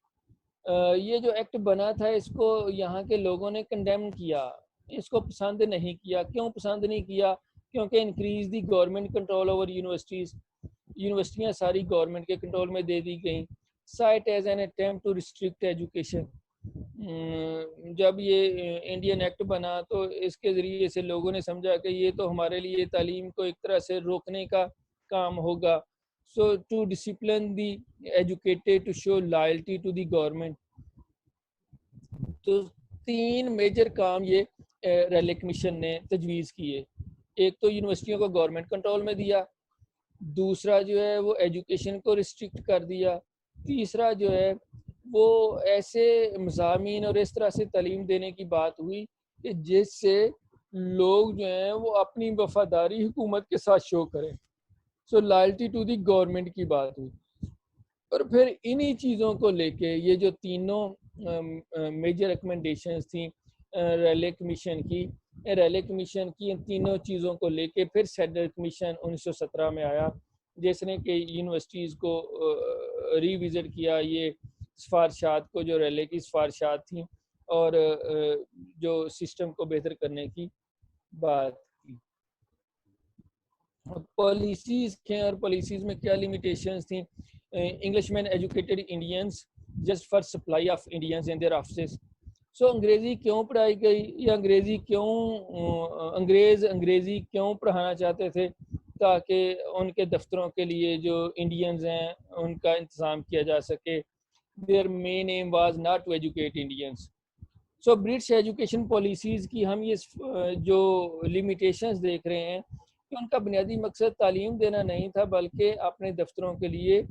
یہ جو ایکٹ بنا تھا اس کو یہاں کے لوگوں نے کنڈیم کیا، اس کو پسند نہیں کیا. کیوں پسند نہیں کیا؟ کیونکہ increase the government control over universities. یونیورسٹیاں ساری گورنمنٹ کے کنٹرول میں دے دی گئیں. Cite as an attempt to restrict education. جب یہ انڈین ایکٹ بنا تو اس کے ذریعے سے لوگوں نے سمجھا کہ یہ تو ہمارے لیے تعلیم کو ایک طرح سے روکنے کا کام ہوگا. So to discipline the educated to show loyalty to the government. تو 3 میجر کام یہ ریلے کمیشن نے تجویز کیے. ایک تو یونیورسٹیوں کو گورنمنٹ کنٹرول میں دیا، دوسرا جو ہے وہ ایجوکیشن کو ریسٹرکٹ کر دیا، تیسرا جو ہے وہ ایسے مضامین اور اس طرح سے تعلیم دینے کی بات ہوئی کہ جس سے لوگ جو ہیں وہ اپنی وفاداری حکومت کے ساتھ شو کریں. سو لائلٹی ٹو دی گورنمنٹ کی بات ہوئی. اور پھر انہی چیزوں کو لے کے یہ جو تینوں میجر ریکمنڈیشنز تھیں ریلے کمیشن کی ان تینوں چیزوں کو لے کے پھر سیڈلر کمیشن 1917 میں آیا، جس نے کہ یونیورسٹیز کو ری وزٹ کیا یہ سفارشات کو جو ریلے کی سفارشات تھیں اور جو سسٹم کو بہتر کرنے کی بات کی. پالیسیز تھیں اور پالیسیز میں کیا لیمیٹیشنز تھیں. English men educated Indians just for supply of Indians in their offices. سو انگریزی کیوں پڑھائی گئی یا انگریزی کیوں پڑھانا چاہتے تھے؟ تاکہ ان کے دفتروں کے لیے جو انڈینز ہیں ان کا انتظام کیا جا سکے. Their main aim was not to educate Indians. So British education policies کی ہم یہ جو لیمیٹیشنز دیکھ رہے ہیں کہ ان کا بنیادی مقصد تعلیم دینا نہیں تھا، بلکہ اپنے دفتروں کے لیے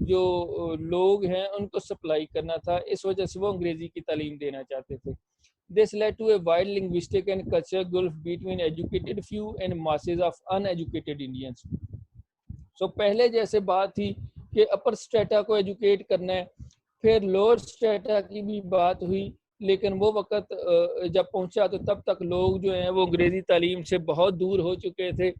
جو لوگ ہیں ان کو سپلائی کرنا تھا. اس وجہ سے وہ انگریزی کی تعلیم دینا چاہتے تھے. This led to a wide linguistic and cultural gulf between educated few and masses of uneducated Indians. So پہلے جیسے بات تھی کہ اپر سٹیٹا کو ایجوکیٹ کرنا ہے، پھر لوور سٹیٹا کی بھی بات ہوئی، لیکن وہ وقت جب پہنچا تو تب تک لوگ جو ہیں وہ انگریزی تعلیم سے بہت دور ہو چکے تھے،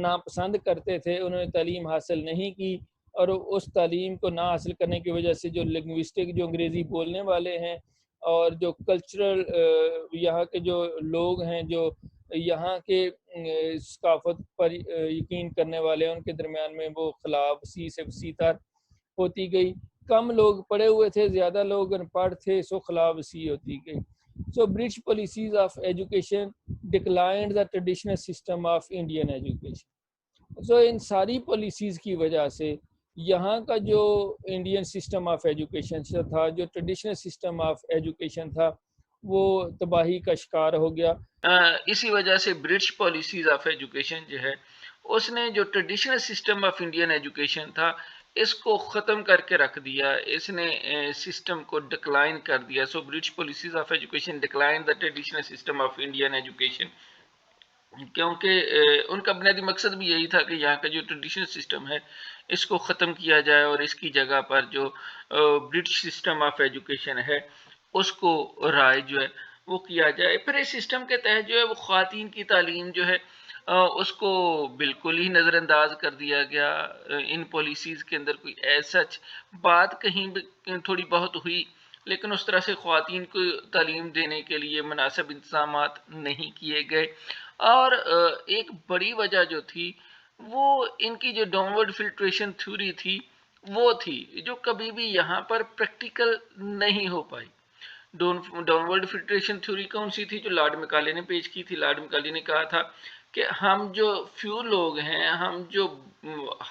ناپسند کرتے تھے، انہوں نے تعلیم حاصل نہیں کی. اور اس تعلیم کو نہ حاصل کرنے کی وجہ سے جو لنگوسٹک جو انگریزی بولنے والے ہیں اور جو کلچرل یہاں کے جو لوگ ہیں جو یہاں کے ثقافت پر یقین کرنے والے ہیں، ان کے درمیان میں وہ خلاف وسیع سے وسیع تر ہوتی گئی. کم لوگ پڑھے ہوئے تھے، زیادہ لوگ ان پڑھ تھے، سو خلاف وسیع ہوتی گئی. So British policies of education declined the traditional system of Indian education. So ان ساری پالیسیز کی وجہ سے یہاں کا جو انڈین سسٹم آف ایجوکیشن تھا، جو ٹریڈیشنل سسٹم آف ایجوکیشن تھا، وہ تباہی کا شکار ہو گیا. اسی وجہ سے برٹش پالیسیز آف ایجوکیشن جو ہے اس نے جو traditional system of Indian education تھا اس کو ختم کر کے رکھ دیا، اس نے سسٹم کو ڈکلائن کر دیا. So British policies of education decline the traditional system of Indian education, کیونکہ ان کا بنیادی مقصد بھی یہی تھا کہ یہاں کا جو ٹریڈیشنل سسٹم ہے اس کو ختم کیا جائے اور اس کی جگہ پر جو برٹش سسٹم آف ایجوکیشن ہے اس کو رائج جو ہے وہ کیا جائے. پھر اس سسٹم کے تحت جو ہے وہ خواتین کی تعلیم جو ہے اس کو بالکل ہی نظر انداز کر دیا گیا. ان پالیسیز کے اندر کوئی ایسا بات کہیں بھی تھوڑی بہت ہوئی، لیکن اس طرح سے خواتین کو تعلیم دینے کے لیے مناسب انتظامات نہیں کیے گئے. اور ایک بڑی وجہ جو تھی وہ ان کی جو ڈاؤن ورڈ فلٹریشن تھیوری تھی وہ تھی، جو کبھی بھی یہاں پر پریکٹیکل نہیں ہو پائی. ڈاؤن ورڈ فلٹریشن تھیوری کون سی تھی؟ جو لارڈ میکالے نے پیش کی تھی. لارڈ میکالے نے کہا تھا کہ ہم جو فیو لوگ ہیں، ہم جو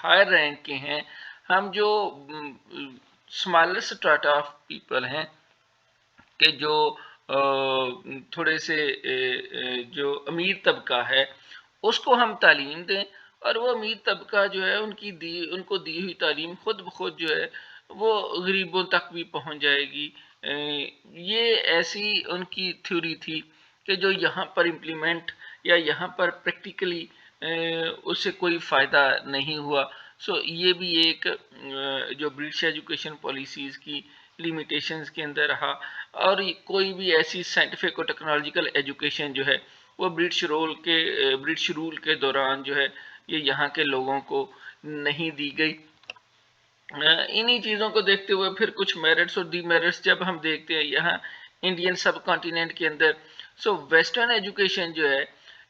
ہائر رینک کے ہیں، ہم جو اسمالر سٹراٹا آف پیپل ہیں، کہ جو تھوڑے سے جو امیر طبقہ ہے اس کو ہم تعلیم دیں، اور وہ امیر طبقہ جو ہے ان کو دی ہوئی تعلیم خود بخود جو ہے وہ غریبوں تک بھی پہنچ جائے گی. یہ ایسی ان کی تھیوری تھی کہ جو یہاں پر امپلیمنٹ یا یہاں پر پریکٹیکلی اس سے کوئی فائدہ نہیں ہوا. یہ بھی ایک جو برٹش ایجوکیشن پالیسیز کی لیمیٹیشنز کے اندر رہا. اور کوئی بھی ایسی سائنٹیفک اور ٹیکنالوجیکل ایجوکیشن جو ہے وہ برٹش رول کے دوران جو ہے یہ یہاں کے لوگوں کو نہیں دی گئی. انہی چیزوں کو دیکھتے ہوئے پھر کچھ میرٹس اور ڈی میرٹس جب ہم دیکھتے ہیں یہاں انڈین سب کانٹیننٹ کے اندر، ویسٹرن ایجوکیشن جو ہے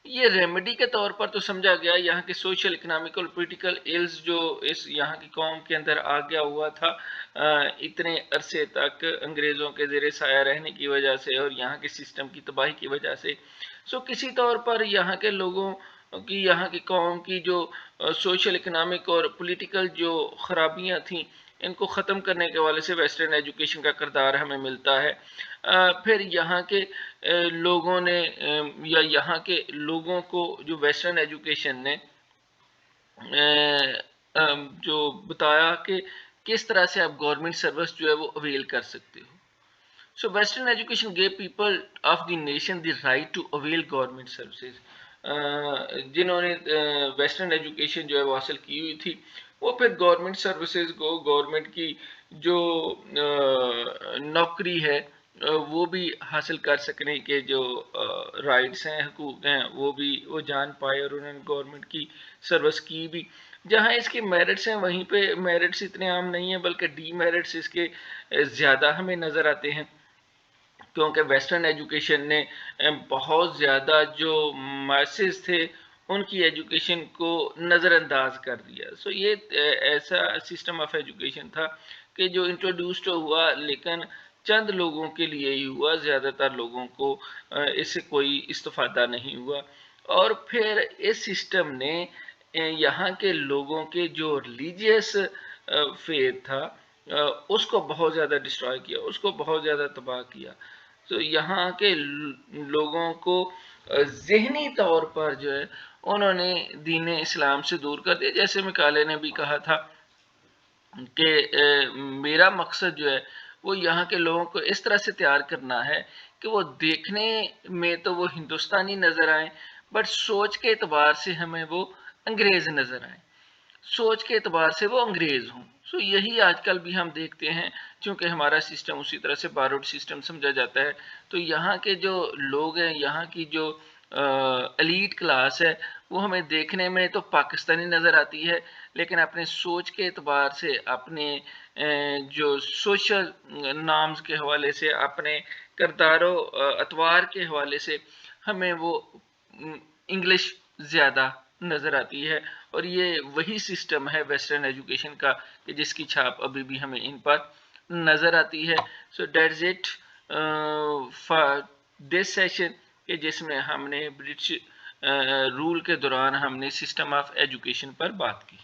یہ ریمیڈی کے طور پر تو سمجھا گیا یہاں کے سوشل اکنامکل پولیٹیکل ایلز جو اس یہاں کی قوم کے اندر آ گیا ہوا تھا اتنے عرصے تک انگریزوں کے زیر سایہ رہنے کی وجہ سے اور یہاں کے سسٹم کی تباہی کی وجہ سے. کسی طور پر یہاں کے لوگوں کی، یہاں کی قوم کی جو سوشل اکنامک اور پولیٹیکل جو خرابیاں تھیں ان کو ختم کرنے کے حوالے سے ویسٹرن ایجوکیشن کا کردار ہمیں ملتا ہے. پھر یہاں کے لوگوں نے یا یہاں کے لوگوں کو جو ویسٹرن ایجوکیشن نے جو بتایا کہ کس طرح سے آپ گورنمنٹ سروس جو ہے وہ اویل کر سکتے ہو. Western education gave people of the nation the right to avail government services. جنہوں نے ویسٹرن ایجوکیشن جو ہے وہ حاصل کی ہوئی تھی وہ پھر گورنمنٹ سروسز کو، گورنمنٹ کی جو نوکری ہے وہ بھی حاصل کر سکنے کے جو رائٹس ہیں، حقوق ہیں، وہ جان پائے اور انہوں نے گورنمنٹ کی سروس کی بھی. جہاں اس کے میرٹس ہیں وہیں پہ میرٹس اتنے عام نہیں ہیں، بلکہ ڈی میرٹس اس کے زیادہ ہمیں نظر آتے ہیں، کیونکہ ویسٹرن ایجوکیشن نے بہت زیادہ جو ماسز تھے ان کی ایجوکیشن کو نظر انداز کر دیا. یہ ایسا سسٹم آف ایجوکیشن تھا کہ جو انٹروڈیوسڈ ہوا لیکن چند لوگوں کے لیے ہی ہوا، زیادہ تر لوگوں کو اس سے کوئی استفادہ نہیں ہوا. اور پھر اس سسٹم نے یہاں کے لوگوں کے جو ریلیجیس فیتھ تھا اس کو بہت زیادہ ڈسٹرائے کیا، اس کو بہت زیادہ تباہ کیا. یہاں کے لوگوں کو ذہنی طور پر جو ہے انہوں نے دین اسلام سے دور کر دیا. جیسے مکالے نے بھی کہا تھا کہ میرا مقصد جو ہے وہ یہاں کے لوگوں کو اس طرح سے تیار کرنا ہے کہ وہ دیکھنے میں تو وہ ہندوستانی نظر آئیں، بٹ سوچ کے اعتبار سے ہمیں وہ انگریز نظر آئیں، سوچ کے اعتبار سے وہ انگریز ہوں. یہی آج کل بھی ہم دیکھتے ہیں، چونکہ ہمارا سسٹم اسی طرح سے باروڈ سسٹم سمجھا جاتا ہے، تو یہاں کے جو لوگ ہیں، یہاں کی جو ایلیٹ کلاس ہے وہ ہمیں دیکھنے میں تو پاکستانی نظر آتی ہے، لیکن اپنے سوچ کے اعتبار سے، اپنے جو سوشل نارمز کے حوالے سے، اپنے کردار و اطوار کے حوالے سے ہمیں وہ انگلش زیادہ نظر آتی ہے. اور یہ وہی سسٹم ہے ویسٹرن ایجوکیشن کا کہ جس کی چھاپ ابھی بھی ہمیں ان پر نظر آتی ہے. That's it for this session, کہ جس میں ہم نے برٹش رول کے دوران ہم نے سسٹم آف ایجوکیشن پر بات کی.